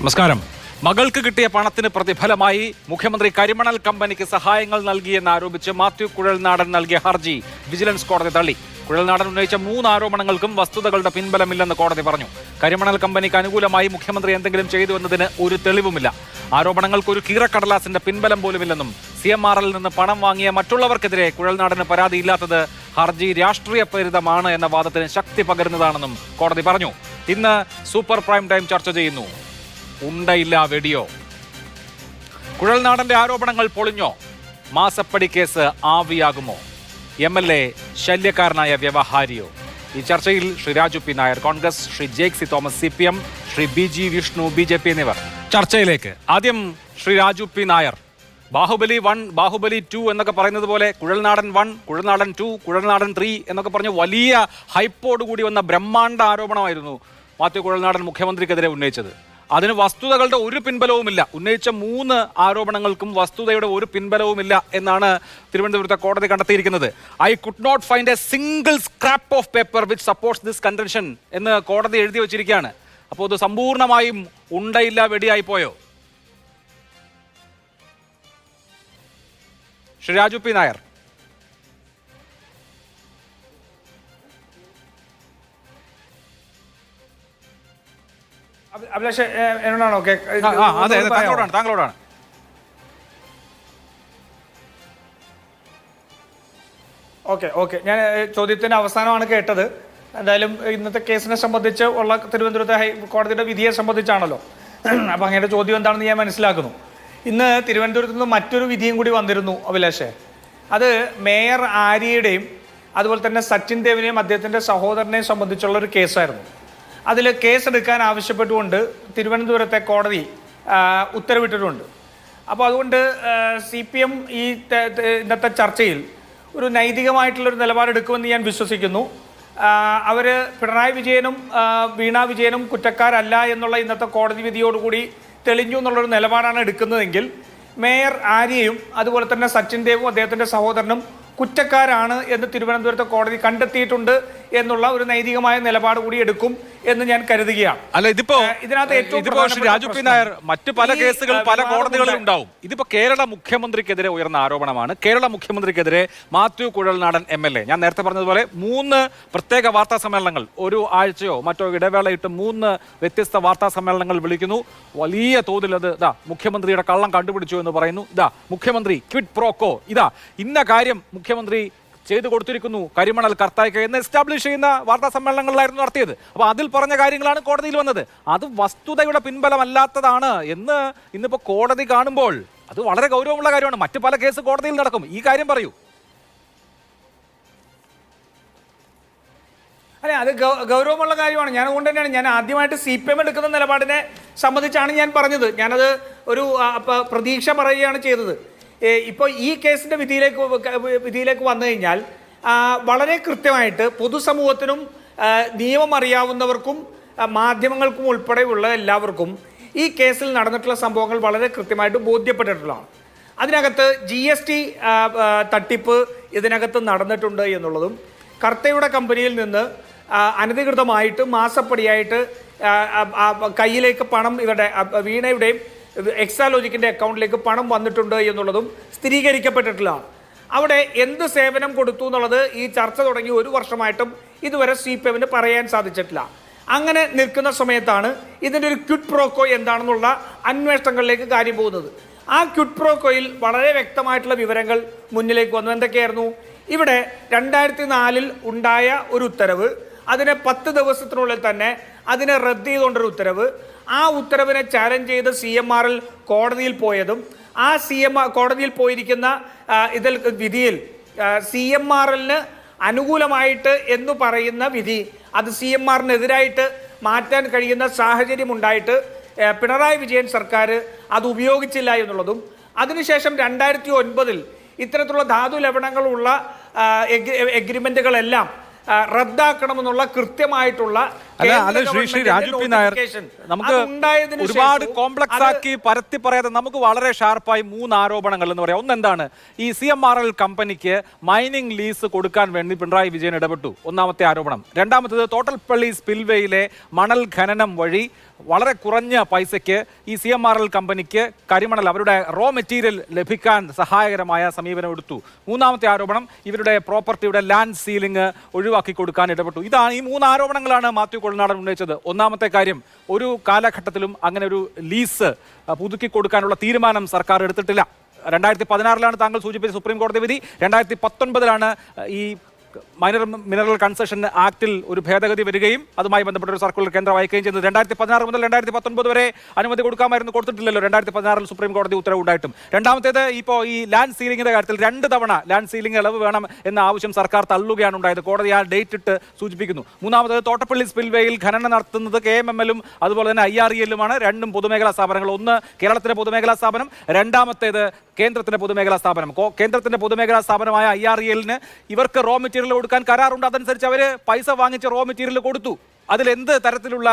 നമസ്കാരം. മകൾക്ക് കിട്ടിയ പണത്തിന് പ്രതിഫലമായി മുഖ്യമന്ത്രി കരിമണൽ കമ്പനിക്ക് സഹായങ്ങൾ നൽകിയെന്ന് ആരോപിച്ച് മാത്യു കുഴൽനാടൻ നൽകിയ ഹർജി വിജിലൻസ് കോടതി തള്ളി. കുഴൽനാടൻ ഉന്നയിച്ച 3 ആരോപണങ്ങൾക്കും വസ്തുതകളുടെ പിൻബലമില്ലെന്ന് കോടതി പറഞ്ഞു. കരിമണൽ കമ്പനിക്ക് അനുകൂലമായി മുഖ്യമന്ത്രി എന്തെങ്കിലും ചെയ്തു എന്നതിന് ഒരു തെളിവുമില്ല. ആരോപണങ്ങൾക്ക് ഒരു കീറക്കടലാസിന്റെ പിൻബലം പോലുമില്ലെന്നും CMRL നിന്ന് പണം വാങ്ങിയ മറ്റുള്ളവർക്കെതിരെ കുഴൽനാടന് പരാതിയില്ലാത്തത് ഹർജി രാഷ്ട്രീയ പ്രേരിതമാണ് എന്ന വാദത്തിന് ശക്തി പകരുന്നതാണെന്നും കോടതി പറഞ്ഞു. ഇന്ന് സൂപ്പർ പ്രൈം ടൈം ചർച്ച ചെയ്യുന്നു. ഉണ്ടയില്ല വെടിയോ? കുഴൽനാടന്റെ ആരോപണങ്ങൾ പൊളിഞ്ഞോ? മാസപ്പടി കേസ് ആവിയാകുമോ? MLA ശല്യക്കാരനായ വ്യവഹാരിയോ? ഈ ചർച്ചയിൽ Shri Raju P Nair Congress, Shri Jaxy Thomas CPM, Shri BG Vishnu BJP എന്നിവർ. ചർച്ചയിലേക്ക് ആദ്യം ശ്രീ രാജു പി നായർ. ബാഹുബലി 1, ബാഹുബലി 2 എന്നൊക്കെ പറയുന്നത് പോലെ കുഴൽനാടൻ 1, കുഴൽനാടൻ 2, കുഴൽനാടൻ 3 എന്നൊക്കെ പറഞ്ഞ് വലിയ ഹൈപ്പോടുകൂടി വന്ന ബ്രഹ്മാണ്ഡ ആരോപണമായിരുന്നു മാത്യു കുഴൽനാടൻ മുഖ്യമന്ത്രിക്കെതിരെ ഉന്നയിച്ചത്. അതിന് വസ്തുതകളുടെ ഒരു പിൻബലവുമില്ല. ഉന്നയിച്ച 3 ആരോപണങ്ങൾക്കും വസ്തുതയുടെ ഒരു പിൻബലവുമില്ല എന്നാണ് തിരുവനന്തപുരത്തെ കോടതി കണ്ടെത്തിയിരിക്കുന്നത്. I could not find a single scrap of paper which supports this contention എന്ന് കോടതി എഴുതി വച്ചിരിക്കുകയാണ്. അപ്പോൾ ഇത് സമ്പൂർണ്ണമായും ഉണ്ടയില്ല വെടിയായി പോയോ? ശ്രീ രാജു പി നായർ. അഭിലാഷ് എന്നോടാണോ? താങ്കളോടാണ്. ഓക്കെ ഞാൻ ചോദ്യത്തിന്റെ അവസാനമാണ് കേട്ടത്. എന്തായാലും ഇന്നത്തെ കേസിനെ സംബന്ധിച്ച് ഉള്ള തിരുവനന്തപുരത്തെ ഹൈക്കോടതിയുടെ വിധിയെ സംബന്ധിച്ചാണല്ലോ. അപ്പം അങ്ങയുടെ ചോദ്യം എന്താണെന്ന് ഞാൻ മനസ്സിലാക്കുന്നു. ഇന്ന് തിരുവനന്തപുരത്ത് നിന്ന് മറ്റൊരു വിധിയും കൂടി വന്നിരുന്നു അഭിലാഷേ. അത് മേയർ ആര്യയുടെയും അതുപോലെ തന്നെ സച്ചിൻ ദേവിനെയും അദ്ദേഹത്തിൻ്റെ സഹോദരനെയും സംബന്ധിച്ചുള്ള ഒരു കേസായിരുന്നു. അതിൽ കേസെടുക്കാൻ ആവശ്യപ്പെട്ടുകൊണ്ട് തിരുവനന്തപുരത്തെ കോടതി ഉത്തരവിട്ടിട്ടുണ്ട്. അപ്പോൾ അതുകൊണ്ട് CPM ഈ ഇന്നത്തെ ചർച്ചയിൽ ഒരു നൈതികമായിട്ടുള്ളൊരു നിലപാടെടുക്കുമെന്ന് ഞാൻ വിശ്വസിക്കുന്നു. അവർ പിണറായി വിജയനും വീണ വിജയനും കുറ്റക്കാരല്ല എന്നുള്ള ഇന്നത്തെ കോടതി വിധിയോടുകൂടി തെളിഞ്ഞു എന്നുള്ളൊരു നിലപാടാണ് എടുക്കുന്നതെങ്കിൽ മേയർ ആര്യയും അതുപോലെ തന്നെ സച്ചിൻ ദേവും അദ്ദേഹത്തിൻ്റെ സഹോദരനും കുറ്റക്കാരാണ് എന്ന് തിരുവനന്തപുരത്തെ കോടതി കണ്ടെത്തിയിട്ടുണ്ട് എന്നുള്ള ഒരു നൈതികമായ നിലപാട് കൂടി എടുക്കും എന്ന് ഞാൻ കരുതുകയാണ്. അല്ല, ഇതിനകത്ത് ഏറ്റവും രാജു പി നായർ, മറ്റു പല കേസുകൾ പല കോടതികളിൽ ഉണ്ടാവും. ഇതിപ്പോ കേരള മുഖ്യമന്ത്രിക്കെതിരെ ഉയർന്ന ആരോപണമാണ്. കേരള മുഖ്യമന്ത്രിക്കെതിരെ മാത്യു കുഴൽനാടൻ MLA, ഞാൻ നേരത്തെ പറഞ്ഞതുപോലെ 3 പ്രത്യേക വാർത്താ സമ്മേളനങ്ങൾ, ഒരു ആഴ്ചയോ മറ്റോ ഇടവേളയിട്ട് 3 വ്യത്യസ്ത വാർത്താ സമ്മേളനങ്ങൾ വിളിക്കുന്നു. വലിയ തോതിൽ അത് മുഖ്യമന്ത്രിയുടെ കള്ളം കണ്ടുപിടിച്ചു എന്ന് പറയുന്നു. മുഖ്യമന്ത്രി ക്വിഡ് പ്രോക്കോ, ഇന്ന കാര്യം മുഖ്യമന്ത്രി ചെയ്തു കൊടുത്തിരിക്കുന്നു കരിമണൽ കർത്തായ്ക്ക് എന്ന് എസ്റ്റാബ്ലിഷ് ചെയ്യുന്ന വാർത്താ സമ്മേളനങ്ങളിലായിരുന്നു നടത്തിയത്. അപ്പോൾ അതിൽ പറഞ്ഞ കാര്യങ്ങളാണ് കോടതിയിൽ വന്നത്. അത് വസ്തുതയുടെ പിൻബലമല്ലാത്തതാണ് എന്ന് ഇന്നിപ്പോ കോടതി കാണുമ്പോൾ അത് വളരെ ഗൗരവമുള്ള കാര്യമാണ്. മറ്റു പല കേസ് കോടതിയിൽ നടക്കും. ഈ കാര്യം പറയൂ. അല്ലെ, അത് ഗൗരവമുള്ള കാര്യമാണ്. ഞാൻ അതുകൊണ്ട് തന്നെയാണ് ഞാൻ ആദ്യമായിട്ട് CPM എടുക്കുന്ന നിലപാടിനെ സംബന്ധിച്ചാണ് ഞാൻ പറഞ്ഞത്. ഞാനത് ഒരു പ്രതീക്ഷ പറയുകയാണ് ചെയ്തത്. ഇപ്പോൾ ഈ കേസിൻ്റെ വിധിയിലേക്ക് വന്നു കഴിഞ്ഞാൽ വളരെ കൃത്യമായിട്ട് പൊതുസമൂഹത്തിനും നിയമം അറിയാവുന്നവർക്കും മാധ്യമങ്ങൾക്കും ഉൾപ്പെടെയുള്ള എല്ലാവർക്കും ഈ കേസിൽ നടന്നിട്ടുള്ള സംഭവങ്ങൾ വളരെ കൃത്യമായിട്ട് ബോധ്യപ്പെട്ടിട്ടുള്ളതാണ്. അതിനകത്ത് GST തട്ടിപ്പ് ഇതിനകത്ത് നടന്നിട്ടുണ്ട് എന്നുള്ളതും കർത്തയുടെ കമ്പനിയിൽ നിന്ന് അനധികൃതമായിട്ട് മാസപ്പടിയായിട്ട് കയ്യിലേക്ക് പണം ഇവരുടെ വീണയുടെയും എക്സാലോജിക്കിൻ്റെ അക്കൗണ്ടിലേക്ക് പണം വന്നിട്ടുണ്ട് എന്നുള്ളതും സ്ഥിരീകരിക്കപ്പെട്ടിട്ടുള്ളതാണ്. അവിടെ എന്ത് സേവനം കൊടുത്തു എന്നുള്ളത് ഈ ചർച്ച തുടങ്ങി 1 വർഷമായിട്ടും ഇതുവരെ CPMന് പറയാൻ സാധിച്ചിട്ടില്ല. അങ്ങനെ നിൽക്കുന്ന സമയത്താണ് ഇതിൻ്റെ ഒരു ക്വിഡ് പ്രോക്കോ എന്താണെന്നുള്ള അന്വേഷണങ്ങളിലേക്ക് കാര്യം പോകുന്നത്. ആ ക്വിഡ് പ്രോക്കോയിൽ വളരെ വ്യക്തമായിട്ടുള്ള വിവരങ്ങൾ മുന്നിലേക്ക് വന്നു. എന്തൊക്കെയായിരുന്നു? ഇവിടെ 2004 ഉണ്ടായ ഒരു ഉത്തരവ്, അതിനെ 10 ദിവസത്തിനുള്ളിൽ തന്നെ അതിനെ റദ്ദ് ചെയ്തുകൊണ്ടൊരു ഉത്തരവ്, ആ ഉത്തരവിനെ ചാലഞ്ച് ചെയ്ത് CMRL കോടതിയിൽ പോയതും, ആ കോടതിയിൽ പോയിരിക്കുന്ന ഇതിൽ വിധിയിൽ CMRLന് അനുകൂലമായിട്ട് എന്ന് പറയുന്ന വിധി അത് CMRനെതിരായിട്ട് മാറ്റാൻ കഴിയുന്ന സാഹചര്യം ഉണ്ടായിട്ട് പിണറായി വിജയൻ സർക്കാർ അത് ഉപയോഗിച്ചില്ല എന്നുള്ളതും, അതിനുശേഷം 2009 ഇത്തരത്തിലുള്ള ധാതു ലവണങ്ങളുള്ള എഗ്രിമെൻറ്റുകളെല്ലാം റദ്ദാക്കണമെന്നുള്ള കൃത്യമായിട്ടുള്ള ശ്രീ രാജു പി നായർ, നമുക്ക് ഒരുപാട് കോംപ്ലക്സ് ആക്കി പരത്തി പറയാതെ നമുക്ക് വളരെ ഷാർപ്പായി 3 ആരോപണങ്ങൾ എന്ന് പറയാം. ഒന്നെന്താണ്, ഈ CMRL കമ്പനിക്ക് മൈനിങ് ലീസ് കൊടുക്കാൻ വേണ്ടി പിണറായി വിജയൻ ഇടപെട്ടു, ഒന്നാമത്തെ ആരോപണം. രണ്ടാമത്തേത്, തോട്ടൽപ്പള്ളി സ്പിൽവേയിലെ മണൽ ഖനനം വഴി വളരെ കുറഞ്ഞ പൈസയ്ക്ക് ഈ CMRL കമ്പനിക്ക് കരിമണൽ, അവരുടെ റോ മെറ്റീരിയൽ ലഭിക്കാൻ സഹായകരമായ സമീപനം എടുത്തു. മൂന്നാമത്തെ ആരോപണം, ഇവരുടെ പ്രോപ്പർട്ടിയുടെ ലാൻഡ് സീലിംഗ് ഒഴിവാക്കി കൊടുക്കാൻ ഇടപെട്ടു. ഇതാണ് ഈ 3 ആരോപണങ്ങളാണ് മാത്യു കൊളനാടൻ ഉന്നയിച്ചത്. ഒന്നാമത്തെ കാര്യം, ഒരു കാലഘട്ടത്തിലും അങ്ങനെ ഒരു ലീസ് പുതുക്കി കൊടുക്കാനുള്ള തീരുമാനം സർക്കാർ എടുത്തിട്ടില്ല. 2016 താങ്കൾ സൂചിപ്പിച്ച സുപ്രീം കോടതി വിധി. 2019 ഈ മൈനർ മിനറൽ കൺസെഷൻ ആക്ടിൽ ഒരു ഭേദഗതി വരികയും അതുമായി ബന്ധപ്പെട്ട ഒരു സർക്കുലർ കേന്ദ്രം അയക്കുകയും ചെയ്തത്. 2016 മുതൽ 2019 വരെ അനുമതി കൊടുക്കാമായിരുന്നു, കൊടുത്തിട്ടില്ലല്ലോ. 2016 സുപ്രീം കോടതി ഉത്തരവുണ്ടായിട്ടും. രണ്ടാമത്തേത്, ഇപ്പോൾ ഈ ലാൻഡ് സീലിംഗിന്റെ കാര്യത്തിൽ 2 തവണ ലാൻഡ് സീലിംഗ് ഇളവ് വേണം എന്ന ആവശ്യം സർക്കാർ തള്ളുകയാണ് ഉണ്ടായത്. കോടതി ആ ഡേറ്റ് ഇട്ട് സൂചിപ്പിക്കുന്നു. മൂന്നാമത്തേത്, തോട്ടപ്പള്ളി സ്പിൽവേയിൽ ഖനനം നടത്തുന്നത് KMML അതുപോലെ തന്നെ IREL രണ്ടും പൊതുമേഖലാ സ്ഥാപനങ്ങൾ. ഒന്ന് കേരളത്തിലെ പൊതുമേഖലാ സ്ഥാപനം, രണ്ടാമത്തേത് കേന്ദ്രത്തിന്റെ പൊതുമേഖലാ സ്ഥാപനം. കേന്ദ്രത്തിന്റെ പൊതുമേഖലാ സ്ഥാപനമായ IREL ഇവർക്ക് റോ മെറ്റീരിയൽ കൊടുക്കാൻ കരാറുണ്ട്. അതനുസരിച്ച് അവർ പൈസ വാങ്ങിച്ച് റോ മെറ്റീരിയൽ കൊടുത്തു. അതിലെന്ത് തരത്തിലുള്ള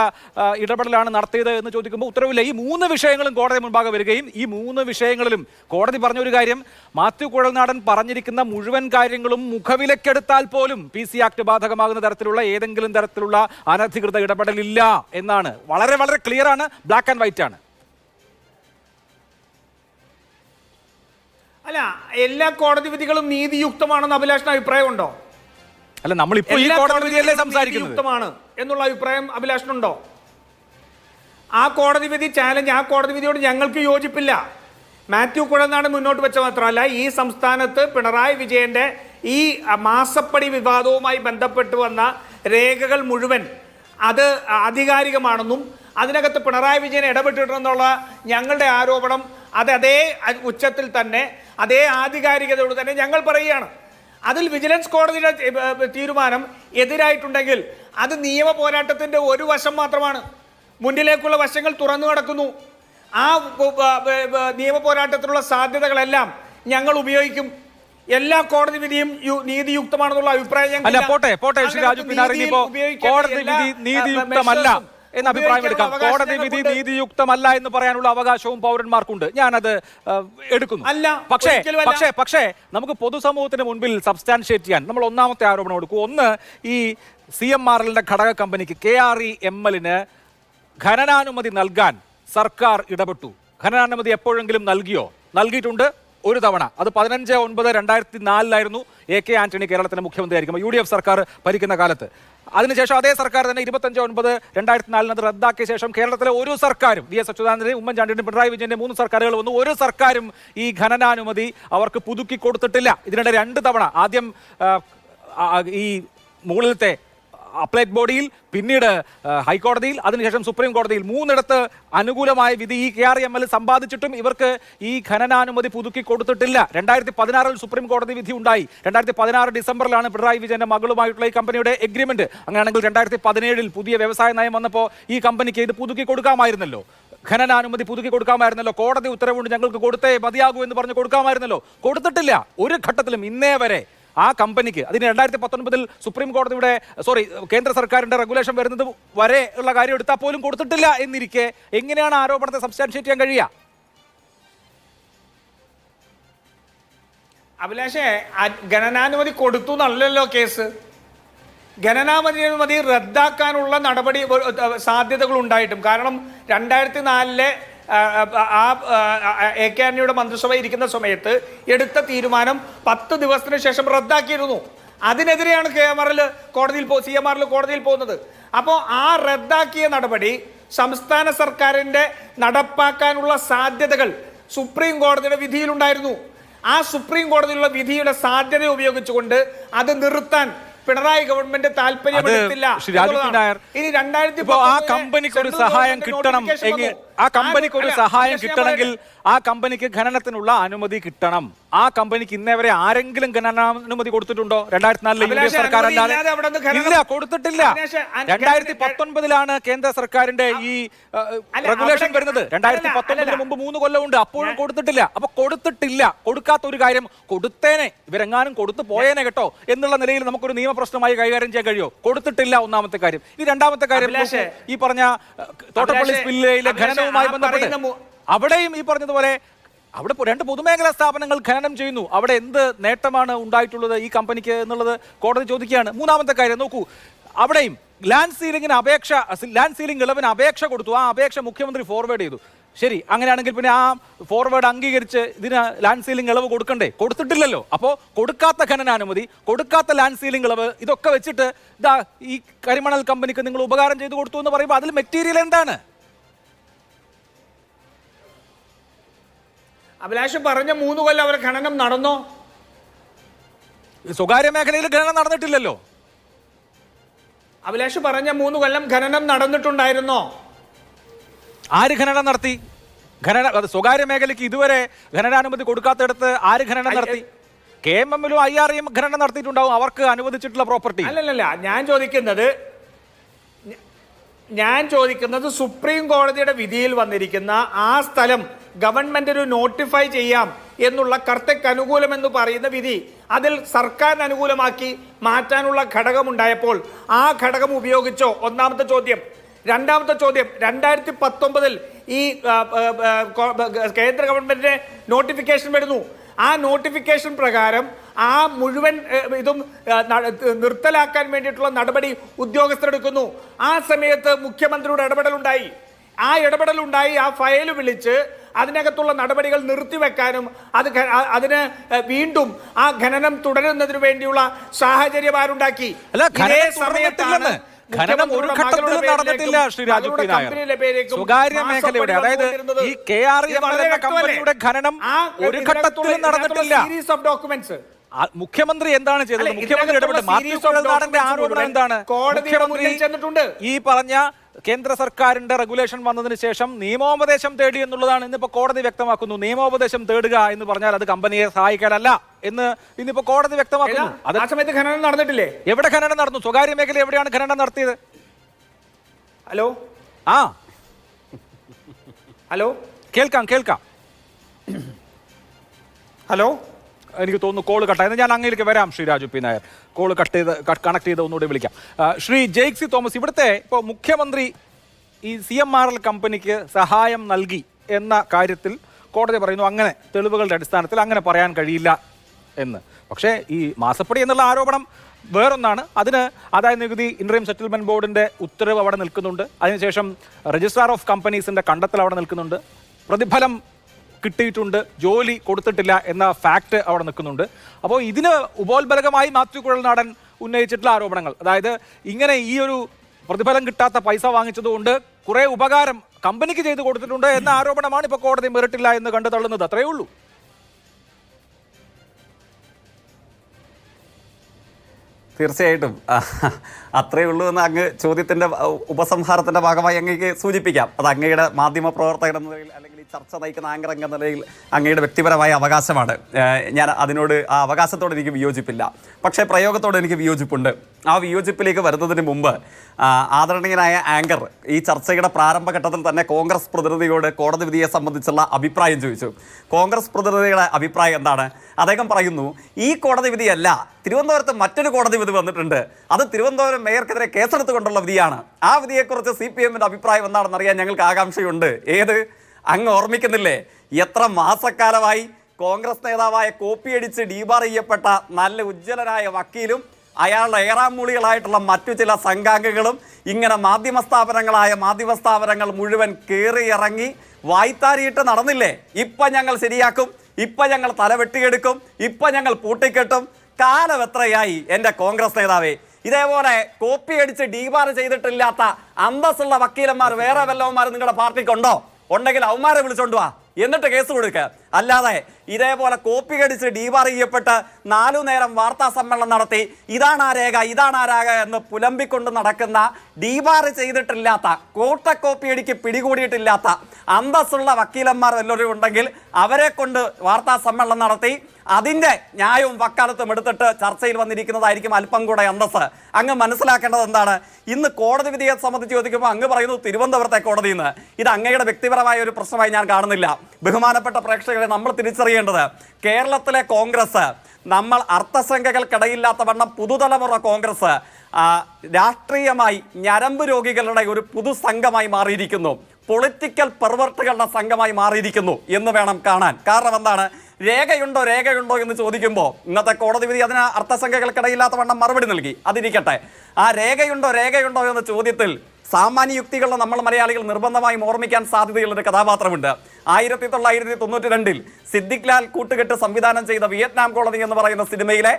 ഇടപെടലാണ് നടത്തിയത് എന്ന് ചോദിക്കുമ്പോൾ ഉത്തരവില്ല. ഈ 3 വിഷയങ്ങളും കോടതി മുൻപാകെ വരികയും ഈ 3 വിഷയങ്ങളിലും കോടതി പറഞ്ഞൊരു കാര്യം, മാത്യു കുഴൽനാടൻ പറഞ്ഞിരിക്കുന്ന മുഴുവൻ കാര്യങ്ങളും മുഖവിലക്കെടുത്താൽ പോലും PC ആക്ട് ബാധകമാകുന്ന തരത്തിലുള്ള ഏതെങ്കിലും തരത്തിലുള്ള അനധികൃത ഇടപെടലില്ല എന്നാണ്. വളരെ വളരെ ക്ലിയർ ആണ്, ബ്ലാക്ക് ആൻഡ് വൈറ്റ് ആണ്. അല്ല, എല്ലാ കോടതി വിധികളും നീതിയുക്തമാണെന്ന് അഭിലാഷിന് അഭിപ്രായമുണ്ടോ? അല്ല, നമ്മളിപ്പോൾ ഈ കോടതി വിധിയല്ലേ സംസാരിക്കുന്നത് എന്നുള്ള അഭിപ്രായം അഭിലാഷിനുണ്ടോ? ആ കോടതി വിധി ചാലഞ്ച്, ആ കോടതി വിധിയോട് ഞങ്ങൾക്ക് യോജിപ്പില്ല. മാത്യു കുഴൽനാടൻ മുന്നോട്ട് വെച്ച മാത്രമല്ല, ഈ സംസ്ഥാനത്ത് പിണറായി വിജയന്റെ ഈ മാസപ്പടി വിവാദവുമായി ബന്ധപ്പെട്ട് വന്ന രേഖകൾ മുഴുവൻ അത് ആധികാരികമാണെന്നും അതിനകത്ത് പിണറായി വിജയൻ ഇടപെട്ടിട്ടുണ്ടെന്നുള്ള ഞങ്ങളുടെ ആരോപണം അത് അതേ ഉച്ചത്തിൽ തന്നെ, അതേ ആധികാരികതയോട് തന്നെ ഞങ്ങൾ പറയുകയാണ്. അതിൽ വിജിലൻസ് കോടതിയുടെ തീരുമാനം എതിരായിട്ടുണ്ടെങ്കിൽ അത് നിയമ പോരാട്ടത്തിന്റെ ഒരു വശം മാത്രമാണ്. മുന്നിലേക്കുള്ള വശങ്ങൾ തുറന്നു കിടക്കുന്നു. ആ നിയമ പോരാട്ടത്തിലുള്ള സാധ്യതകളെല്ലാം ഞങ്ങൾ ഉപയോഗിക്കും. എല്ലാ കോടതി വിധിയും നീതിയുക്തമാണെന്നുള്ള അഭിപ്രായം കോടതി വിധി നീതിയുക്തമല്ല എന്ന അഭിപ്രായം എടുക്കാം. കോടതി വിധി നീതിയുക്തമല്ല എന്ന് പറയാനുള്ള അവകാശവും പൗരന്മാർക്കുണ്ട്. ഞാനത് എടുക്കുന്നു. പക്ഷേ നമുക്ക് പൊതുസമൂഹത്തിന് മുൻപിൽ സബ്സ്റ്റാൻഷിയേറ്റ് ചെയ്യാൻ നമ്മൾ ഒന്നാമത്തെ ആരോപണം എടുക്കും. ഒന്ന്, ഈ CMRL ഘടക കമ്പനിക്ക് KREML ഖനനാനുമതി നൽകാൻ സർക്കാർ ഇടപെട്ടു. ഖനനാനുമതി എപ്പോഴെങ്കിലും നൽകിയോ? നൽകിയിട്ടുണ്ട്, ഒരു തവണ. അത് 15/9/2004 AK ആന്റണി കേരളത്തിന്റെ മുഖ്യമന്ത്രിയായിരിക്കും, UDF സർക്കാർ ഭരിക്കുന്ന കാലത്ത്. അതിനുശേഷം അതേ സർക്കാർ തന്നെ 25/9/2004 അത് റദ്ദാക്കിയ ശേഷം കേരളത്തിലെ ഒരു സർക്കാരും, VS അച്യുതാനന്ദന്റെയും ഉമ്മൻചാണ്ടിയുടെയും പിണറായി വിജയന്റെ 3 സർക്കാരുകൾ വന്നു, ഒരു സർക്കാരും ഈ ഖനനാനുമതി അവർക്ക് പുതുക്കി കൊടുത്തിട്ടില്ല. ഇതിനിടെ 2 തവണ, ആദ്യം ഈ മുകളിലത്തെ അപ്പലേറ്റ് ബോഡിയിൽ, പിന്നീട് ഹൈക്കോടതിയിൽ, അതിനുശേഷം സുപ്രീം കോടതിയിൽ, 3 അനുകൂലമായ വിധി ഈ KREML സമ്പാദിച്ചിട്ടും ഇവർക്ക് ഈ ഖനനാനുമതി പുതുക്കി കൊടുത്തിട്ടില്ല. 2016 സുപ്രീം കോടതി വിധി ഉണ്ടായി. 2016 ഡിസംബറിലാണ് പിണറായി വിജയന്റെ മകളുമായിട്ടുള്ള ഈ കമ്പനിയുടെ എഗ്രിമെന്റ്. അങ്ങനെയാണെങ്കിൽ 2017 പുതിയ വ്യവസായ നയം വന്നപ്പോൾ ഈ കമ്പനിക്ക് ഇത് പുതുക്കി കൊടുക്കാമായിരുന്നല്ലോ, ഖനനാനുമതി പുതുക്കി കൊടുക്കാമായിരുന്നല്ലോ. കോടതി ഉത്തരവുകൊണ്ട് ഞങ്ങൾക്ക് കൊടുത്തേ മതിയാകൂ എന്ന് പറഞ്ഞ് കൊടുക്കാമായിരുന്നല്ലോ. കൊടുത്തിട്ടില്ല ഒരു ഘട്ടത്തിലും ഇന്നേ വരെ. ആ കമ്പനിക്ക് അതിന് 2019 സുപ്രീം കോടതിയുടെ കേന്ദ്ര സർക്കാരിന്റെ റെഗുലേഷൻ വരുന്നത് വരെ ഉള്ള കാര്യം എടുത്താൽ പോലും കൊടുത്തിട്ടില്ല എന്നിരിക്കെ എങ്ങനെയാണ് ആരോപണത്തെ സബ്സ്റ്റാൻഷിയേറ്റ് ചെയ്യാൻ കഴിയുക? അഭിലാഷേ, ഖനനാനുമതി കൊടുത്തു എന്നല്ലല്ലോ കേസ്. ഖനനാനുമതി റദ്ദാക്കാനുള്ള നടപടി സാധ്യതകൾ ഉണ്ടായിട്ടും, കാരണം 2004 AK ആന്റണിയുടെ മന്ത്രിസഭ ഇരിക്കുന്ന സമയത്ത് എടുത്ത തീരുമാനം 10 ദിവസത്തിന് ശേഷം റദ്ദാക്കിയിരുന്നു. അതിനെതിരെയാണ് CMRL കോടതിയിൽ പോകുന്നത്. അപ്പോൾ ആ റദ്ദാക്കിയ നടപടി സംസ്ഥാന സർക്കാരിന്റെ നടപ്പാക്കാനുള്ള സാധ്യതകൾ സുപ്രീം കോടതിയുടെ വിധിയിലുണ്ടായിരുന്നു. ആ സുപ്രീം കോടതിയിലുള്ള വിധിയുടെ സാധ്യത ഉപയോഗിച്ചുകൊണ്ട് അത് നിർത്താൻ പിണറായി ഗവൺമെന്റ് താല്പര്യമെടുത്തില്ല. ഇനി 2019 കമ്പനിക്ക് ഒരു സഹായം കിട്ടണം ആ കമ്പനിക്ക് ഒരു സഹായം കിട്ടണമെങ്കിൽ ആ കമ്പനിക്ക് ഖനനത്തിനുള്ള അനുമതി കിട്ടണം. ആ കമ്പനിക്ക് ഇന്നേവരെ ആരെങ്കിലും ഖനനാനുമതി കൊടുത്തിട്ടുണ്ടോ? 2004 സർക്കാർ ഇല്ല, കൊടുത്തിട്ടില്ല. 2019 കേന്ദ്ര സർക്കാരിന്റെ ഈ റെഗുലേഷൻ വരുന്നത്. 2019 മുമ്പ് 3 കൊല്ലമുണ്ട്, അപ്പോഴും കൊടുത്തിട്ടില്ല. അപ്പൊ കൊടുത്തിട്ടില്ല, കൊടുക്കാത്ത ഒരു കാര്യം കൊടുത്തേനെ, ഇവരെങ്ങാനും കൊടുത്തു പോയേനെ കേട്ടോ എന്നുള്ള നിലയിൽ നമുക്കൊരു നിയമപ്രശ്നമായി കൈകാര്യം ചെയ്യാൻ കഴിയോ? കൊടുത്തിട്ടില്ല, ഒന്നാമത്തെ കാര്യം. ഈ രണ്ടാമത്തെ കാര്യം, ഈ പറഞ്ഞ തോട്ടപ്പള്ളി സ്പില്ലിലെ ഖനനവുമായി ബന്ധപ്പെട്ട് അവിടെയും ഈ പറഞ്ഞതുപോലെ അവിടെ 2 പൊതുമേഖലാ സ്ഥാപനങ്ങൾ ഖനനം ചെയ്യുന്നു. അവിടെ എന്ത് നേട്ടമാണ് ഉണ്ടായിട്ടുള്ളത് ഈ കമ്പനിക്ക് എന്നുള്ളത് കോടതി ചോദിക്കുകയാണ്. മൂന്നാമത്തെ കാര്യം നോക്കൂ, അവിടെയും ലാൻഡ് സീലിംഗ് ഇളവിന് അപേക്ഷ കൊടുത്തു. ആ അപേക്ഷ മുഖ്യമന്ത്രി ഫോർവേഡ് ചെയ്തു. ശരി, അങ്ങനെയാണെങ്കിൽ പിന്നെ ആ ഫോർവേഡ് അംഗീകരിച്ച് ഇതിന് ലാൻഡ് സീലിംഗ് ഇളവ് കൊടുക്കണ്ടേ? കൊടുത്തിട്ടില്ലല്ലോ. അപ്പോൾ കൊടുക്കാത്ത ഖനനാനുമതി, കൊടുക്കാത്ത ലാൻഡ് സീലിംഗ് ഇളവ്, ഇതൊക്കെ വെച്ചിട്ട് ഇതാ ഈ കരിമണൽ കമ്പനിക്ക് നിങ്ങൾ ഉപകാരം ചെയ്തു കൊടുത്തു എന്ന് പറയുമ്പോൾ അതിൽ മെറ്റീരിയൽ എന്താണ്? അഭിലാഷ് പറഞ്ഞ 3 കൊല്ലം അവർ ഖനനം നടന്നോ? സ്വകാര്യ മേഖലയിൽ ഖനനം നടന്നിട്ടില്ലല്ലോ. അഭിലാഷ് പറഞ്ഞ 3 കൊല്ലം ഖനനം നടന്നിട്ടുണ്ടായിരുന്നോ? ആര് ഖനനം നടത്തി? സ്വകാര്യ മേഖലയ്ക്ക് ഇതുവരെ ഖനനാനുമതി കൊടുക്കാത്തടത്ത് ആര് ഖനനം നടത്തി? KMM-ലും IREയും ഖനനം നടത്തിയിട്ടുണ്ടാവും, അവർക്ക് അനുവദിച്ചിട്ടുള്ള പ്രോപ്പർട്ടി. അല്ലല്ല, ഞാൻ ചോദിക്കുന്നത് സുപ്രീം കോടതിയുടെ വിധിയിൽ വന്നിരിക്കുന്ന ആ സ്ഥലം ഗവൺമെന്റിന് നോട്ടിഫൈ ചെയ്യാം എന്നുള്ള കർത്തയ്ക്ക് അനുകൂലമെന്ന് പറയുന്ന വിധി, അതിൽ സർക്കാരിന് അനുകൂലമാക്കി മാറ്റാനുള്ള ഘടകമുണ്ടായപ്പോൾ ആ ഘടകം ഉപയോഗിച്ചോ? ഒന്നാമത്തെ ചോദ്യം. രണ്ടാമത്തെ ചോദ്യം, 2019 ഈ കേന്ദ്ര ഗവൺമെന്റിന്റെ നോട്ടിഫിക്കേഷൻ വരുന്നു. ആ നോട്ടിഫിക്കേഷൻ പ്രകാരം ആ മുഴുവൻ ഇതും നിർത്തലാക്കാൻ വേണ്ടിയിട്ടുള്ള നടപടി ഉദ്യോഗസ്ഥരെടുക്കുന്നു. ആ സമയത്ത് മുഖ്യമന്ത്രിയുടെ ഇടപെടലുണ്ടായി. ആ ഫയൽ വിളിച്ച് അതിനകത്തുള്ള നടപടികൾ നിർത്തിവെക്കാനും അതിന് വീണ്ടും ആ ഖനനം തുടരുന്നതിന് വേണ്ടിയുള്ള സാഹചര്യം ആരുണ്ടാക്കി? ഇതേ സമയത്താണ് ഖനനം ഒരു ഘട്ടത്തിലും നടന്നിട്ടില്ല ശ്രീ രാജു പി നായർ. സ്വകാര്യ മേഖലയുടെ, അതായത് ഈ KREML എന്ന കമ്പനിയുടെ ഖനനം ഒരു ഘട്ടത്തിലും നടന്നിട്ടില്ല. മുഖ്യമന്ത്രി എന്താണ് ചെയ്തത്? മുഖ്യമന്ത്രി ഇടപെട്ട് മാത്യു കുഴൽനാടന്റെ ആരോപണം എന്താണ്? മുഖ്യമന്ത്രി ഈ പറഞ്ഞ കേന്ദ്ര സർക്കാരിന്റെ റെഗുലേഷൻ വന്നതിന് ശേഷം നിയമോപദേശം തേടി എന്നുള്ളതാണ് ഇന്നിപ്പോ കോടതി വ്യക്തമാക്കുന്നു. നിയമോപദേശം തേടുക എന്ന് പറഞ്ഞാൽ അത് കമ്പനിയെ സഹായിക്കാനല്ല എന്ന് ഇന്നിപ്പോ കോടതി വ്യക്തമാക്കുന്നു. ആ സമയത്ത് ഖനനം നടന്നിട്ടില്ലേ? എവിടെ ഖനനം നടന്നു? സ്വകാര്യ മേഖല എവിടെയാണ് ഖനനം നടത്തിയത്? ഹലോ ഹലോ കേൾക്കാം. ഹലോ, എനിക്ക് തോന്നുന്നു കോള് കട്ടായത്. ഞാൻ അങ്ങയിലേക്ക് വരാം Shri Raju P Nair. Call connect ചെയ്ത് ഒന്നുകൂടി വിളിക്കാം. ശ്രീ ജെയ്ക്സി തോമസ്, ഇവിടുത്തെ ഇപ്പോൾ മുഖ്യമന്ത്രി ഈ CMRL കമ്പനിക്ക് സഹായം നൽകി എന്ന കാര്യത്തിൽ കോടതി പറയുന്നു അങ്ങനെ തെളിവുകളുടെ അടിസ്ഥാനത്തിൽ അങ്ങനെ പറയാൻ കഴിയില്ല എന്ന്. പക്ഷേ ഈ മാസപ്പടി എന്നുള്ള ആരോപണം വേറൊന്നാണ്. അതിന് ആദായ നികുതി ഇൻട്രീം സെറ്റിൽമെന്റ് ബോർഡിന്റെ ഉത്തരവ് അവിടെ നിൽക്കുന്നുണ്ട്. അതിനുശേഷം രജിസ്ട്രാർ ഓഫ് കമ്പനീസിന്റെ കണ്ടെത്തൽ അവിടെ നിൽക്കുന്നുണ്ട്. പ്രതിഫലം കിട്ടിയിട്ടുണ്ട്, ജോലി കൊടുത്തിട്ടില്ല എന്ന ഫാക്ട് അവിടെ നിൽക്കുന്നുണ്ട്. അപ്പോൾ ഇതിന് ഉപോത്ബലകമായി മാത്യു കുഴൽനാടൻ ഉന്നയിച്ചിട്ടുള്ള ആരോപണങ്ങൾ, അതായത് ഇങ്ങനെ ഈ ഒരു പ്രതിഫലം കിട്ടാത്ത പൈസ വാങ്ങിച്ചതുകൊണ്ട് കുറെ ഉപകാരം കമ്പനിക്ക് ചെയ്തു കൊടുത്തിട്ടുണ്ട് എന്ന ആരോപണമാണ് ഇപ്പോൾ കോടതി മെറിട്ടില്ല എന്ന് കണ്ടു തള്ളുന്നത്. അത്രയേ ഉള്ളൂ. തീർച്ചയായിട്ടും അത്രയേ ഉള്ളൂ എന്ന് അങ്ങ് ചോദ്യത്തിൻ്റെ ഉപസംഹാരത്തിൻ്റെ ഭാഗമായി അങ്ങേക്ക് സൂചിപ്പിക്കാം. അത് അങ്ങയുടെ മാധ്യമ പ്രവർത്തകൻ എന്ന നിലയിൽ അല്ലെങ്കിൽ ഈ ചർച്ച നയിക്കുന്ന ആങ്കർ എന്ന നിലയിൽ അങ്ങയുടെ വ്യക്തിപരമായ അവകാശമാണ്. ഞാൻ അതിനോട് ആ അവകാശത്തോട് എനിക്ക് വിയോജിപ്പില്ല. പക്ഷേ പ്രയോഗത്തോട് എനിക്ക് വിയോജിപ്പുണ്ട്. ആ വിയോജിപ്പിലേക്ക് വരുന്നതിന് മുമ്പ് ആദരണീയനായ ആങ്കർ ഈ ചർച്ചയുടെ പ്രാരംഭഘട്ടത്തിൽ തന്നെ കോൺഗ്രസ് പ്രതിനിധിയോട് കോടതി വിധിയെ സംബന്ധിച്ചുള്ള അഭിപ്രായം ചോദിച്ചു. കോൺഗ്രസ് പ്രതിനിധിയുടെ അഭിപ്രായം എന്താണ്? അദ്ദേഹം പറയുന്നു, ഈ കോടതി വിധിയല്ല, തിരുവനന്തപുരത്ത് മറ്റൊരു കോടതി വിധി വന്നിട്ടുണ്ട്, അത് തിരുവനന്തപുരം മേയർക്കെതിരെ കേസെടുത്തുകൊണ്ടുള്ള വിധിയാണ്. ആ വിധിയെക്കുറിച്ച് CPM-ന്റെ അഭിപ്രായം എന്താണെന്ന് അറിയാൻ ഞങ്ങൾക്ക് ആകാംക്ഷയുണ്ട്. ഏത്? അങ്ങ് ഓർമ്മിക്കുന്നില്ലേ? എത്ര മാസക്കാലമായി കോൺഗ്രസ് നേതാവായ കോപ്പിയടിച്ച് ഡീബാർ ചെയ്യപ്പെട്ട നല്ല ഉജ്ജ്വലനായ വക്കീലും അയാളുടെ ഏറാമൂളികളായിട്ടുള്ള മറ്റു ചില സംഘാംഗങ്ങളും ഇങ്ങനെ മാധ്യമ സ്ഥാപനങ്ങൾ മുഴുവൻ കയറിയിറങ്ങി വായ്ത്താരിയിട്ട് നടന്നില്ലേ? ഇപ്പം ഞങ്ങൾ ശരിയാക്കും, ഇപ്പം ഞങ്ങൾ തലവെട്ടിയെടുക്കും, ഇപ്പം ഞങ്ങൾ പൂട്ടിക്കെട്ടും. കാലം എത്രയായി എൻ്റെ കോൺഗ്രസ് നേതാവേ? ഇതേപോലെ കോപ്പിയടിച്ച് ഡീബാർ ചെയ്തിട്ടില്ലാത്ത അന്തസ്സുള്ള വക്കീലന്മാർ വേറെ വല്ലവന്മാർ നിങ്ങളുടെ പാർട്ടിക്കുണ്ടോ? ഉണ്ടെങ്കിൽ അവന്മാരെ വിളിച്ചോണ്ട് വാ, എന്നിട്ട് കേസ് കൊടുക്കുക. അല്ലാതെ ഇതേപോലെ കോപ്പി കടിച്ച് ഡീബാർ ചെയ്യപ്പെട്ട് 4 നേരം വാർത്താ സമ്മേളനം നടത്തി ഇതാണ് ആ രേഖ എന്ന് പുലമ്പിക്കൊണ്ട് നടക്കുന്ന, ഡീബാർ ചെയ്തിട്ടില്ലാത്ത, കോട്ട കോപ്പിയടിക്ക് പിടികൂടിയിട്ടില്ലാത്ത, അന്തസ്സുള്ള വക്കീലന്മാർ വല്ലവരും ഉണ്ടെങ്കിൽ അവരെ കൊണ്ട് വാർത്താ സമ്മേളനം നടത്തി അതിൻ്റെ ന്യായവും വക്കാലത്തും എടുത്തിട്ട് ചർച്ചയിൽ വന്നിരിക്കുന്നതായിരിക്കും അല്പം കൂടെ അന്തസ്സ്. അങ്ങ് മനസ്സിലാക്കേണ്ടത് എന്താണ്? ഇന്ന് കോടതി വിധിയെ സംബന്ധിച്ച് ചോദിക്കുമ്പോൾ അങ്ങ് പറയുന്നു തിരുവനന്തപുരത്തെ കോടതിയിൽ നിന്ന്. ഇത് അങ്ങയുടെ വ്യക്തിപരമായ ഒരു പ്രശ്നമായി ഞാൻ കാണുന്നില്ല. ബഹുമാനപ്പെട്ട പ്രേക്ഷകരെ, നമ്മൾ തിരിച്ചറിയേണ്ടത് കേരളത്തിലെ കോൺഗ്രസ്, നമ്മൾ അർത്ഥശങ്കകൾക്കിടയില്ലാത്ത വണ്ണം പുതുതലമുറ കോൺഗ്രസ് രാഷ്ട്രീയമായി ഞരമ്പ് രോഗികളുടെ ഒരു പുതുസംഘമായി മാറിയിരിക്കുന്നു, പൊളിറ്റിക്കൽ പെർവർട്ടുകളുടെ സംഘമായി മാറിയിരിക്കുന്നു എന്ന് വേണം കാണാൻ. കാരണം എന്താണ്? രേഖയുണ്ടോ എന്ന് ചോദിക്കുമ്പോൾ ഇന്നത്തെ കോടതി വിധി അതിന് അർത്ഥശങ്കകൾക്കിടയില്ലാത്ത വണ്ണം മറുപടി നൽകി. അതിരിക്കട്ടെ, ആ രേഖയുണ്ടോ എന്ന ചോദ്യത്തിൽ സാമാന്യ യുക്തികളിൽ നമ്മൾ മലയാളികൾ നിർബന്ധമായും ഓർമ്മിക്കാൻ സാധ്യതയുള്ളൊരു കഥാപാത്രമുണ്ട്. 1992 സിദ്ദിഖ് ലാൽ കൂട്ടുകെട്ട് സംവിധാനം ചെയ്ത വിയറ്റ്നാം കോളനി എന്ന് പറയുന്ന സിനിമയിലെ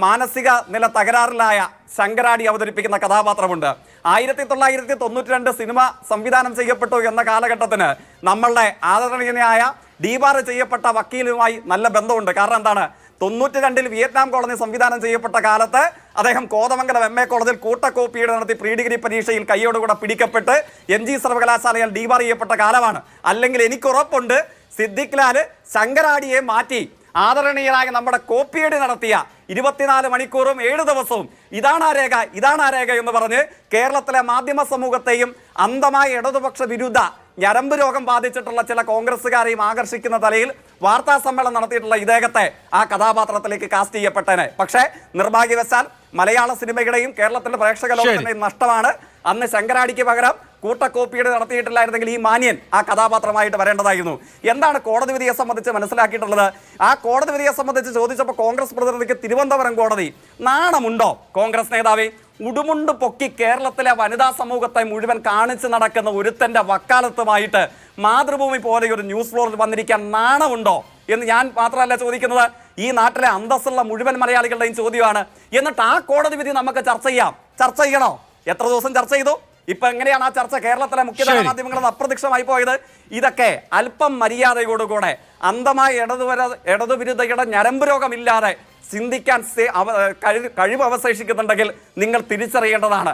മാനസിക നില തകരാറിലായ ശങ്കരാടി അവതരിപ്പിക്കുന്ന കഥാപാത്രമുണ്ട്. 1992 സിനിമ സംവിധാനം ചെയ്യപ്പെട്ടു എന്ന കാലഘട്ടത്തിന് നമ്മളുടെ ആദരണീയനായ ഡീബാർ ചെയ്യപ്പെട്ട വക്കീലുമായി നല്ല ബന്ധമുണ്ട്. കാരണം എന്താണ്? 92 വിയറ്റ്നാം കോളനി സംവിധാനം ചെയ്യപ്പെട്ട കാലത്ത് അദ്ദേഹം കോതമംഗലം MA കോളേജിൽ കൂട്ടക്കോപ്പിയുടെ നടത്തി പ്രീ ഡിഗ്രി പരീക്ഷയിൽ കൈയോടുകൂടെ പിടിക്കപ്പെട്ട് MG സർവകലാശാലയിൽ ഡീബാർ ചെയ്യപ്പെട്ട കാലമാണ്. അല്ലെങ്കിൽ എനിക്കുറപ്പുണ്ട് സിദ്ദിഖ് ലാല് ശങ്കരാടിയെ മാറ്റി ആദരണീയനായ നമ്മുടെ കോപ്പിയടി നടത്തിയ 24 മണിക്കൂറും 7 ദിവസവും ഇതാണ് ആ രേഖ എന്ന് പറഞ്ഞ് കേരളത്തിലെ മാധ്യമ സമൂഹത്തെയും അന്ധമായ ഇടതുപക്ഷ വിരുദ്ധ ഞരമ്പ് രോഗം ബാധിച്ചിട്ടുള്ള ചില കോൺഗ്രസ്സുകാരെയും ആകർഷിക്കുന്ന തലയിൽ വാർത്താ സമ്മേളനം നടത്തിയിട്ടുള്ള ഇദ്ദേഹത്തെ ആ കഥാപാത്രത്തിലേക്ക് കാസ്റ്റ് ചെയ്യപ്പെട്ടേനെ. പക്ഷേ നിർഭാഗ്യവശാൽ മലയാള സിനിമയുടെയും കേരളത്തിലെ പ്രേക്ഷക ലോകത്തിന്റെയും നഷ്ടമാണ്. അന്ന് ശങ്കരാടിക്ക് പകരം കൂട്ടക്കോപ്പിയുടെ നടത്തിയിട്ടില്ലായിരുന്നെങ്കിൽ ഈ മാന്യൻ ആ കഥാപാത്രമായിട്ട് വരേണ്ടതായിരുന്നു. എന്താണ് കോടതി വിധിയെ സംബന്ധിച്ച് മനസ്സിലാക്കിയിട്ടുള്ളത്? ആ കോടതി വിധിയെ സംബന്ധിച്ച് ചോദിച്ചപ്പോൾ കോൺഗ്രസ് പ്രതിനിധിക്ക് തിരുവനന്തപുരം കോടതി നാണമുണ്ടോ? കോൺഗ്രസ് നേതാവേ, ഉടുമുണ്ട് പൊക്കി കേരളത്തിലെ വനിതാ സമൂഹത്തെ മുഴുവൻ കാണിച്ചു നടക്കുന്ന ഒരുത്തന്റെ വക്കാലത്തുമായിട്ട് മാതൃഭൂമി പോലെ ഒരു ന്യൂസ് ഫ്ലോറിൽ വന്നിരിക്കാൻ നാണമുണ്ടോ എന്ന് ഞാൻ മാത്രമല്ല ചോദിക്കുന്നത്, ഈ നാട്ടിലെ അന്തസ്സുള്ള മുഴുവൻ മലയാളികളുടെയും ചോദ്യമാണ്. എന്നിട്ട് ആ കോടതി വിധി നമുക്ക് ചർച്ച ചെയ്യണോ? എത്ര ദിവസം ചർച്ച ചെയ്തു? ഇപ്പൊ എങ്ങനെയാണ് ആ ചർച്ച കേരളത്തിലെ മുഖ്യധാര മാധ്യമങ്ങളിൽ അപ്രത്യക്ഷമായി പോയത്? ഇതൊക്കെ അല്പം മര്യാദയോടുകൂടെ അന്ധമായ ഇടതുവിരുദ്ധയുടെ ഞരമ്പ് രോഗമില്ലാതെ ചിന്തിക്കാൻ കഴിവ് അവശേഷിക്കുന്നുണ്ടെങ്കിൽ നിങ്ങൾ തിരിച്ചറിയേണ്ടതാണ്.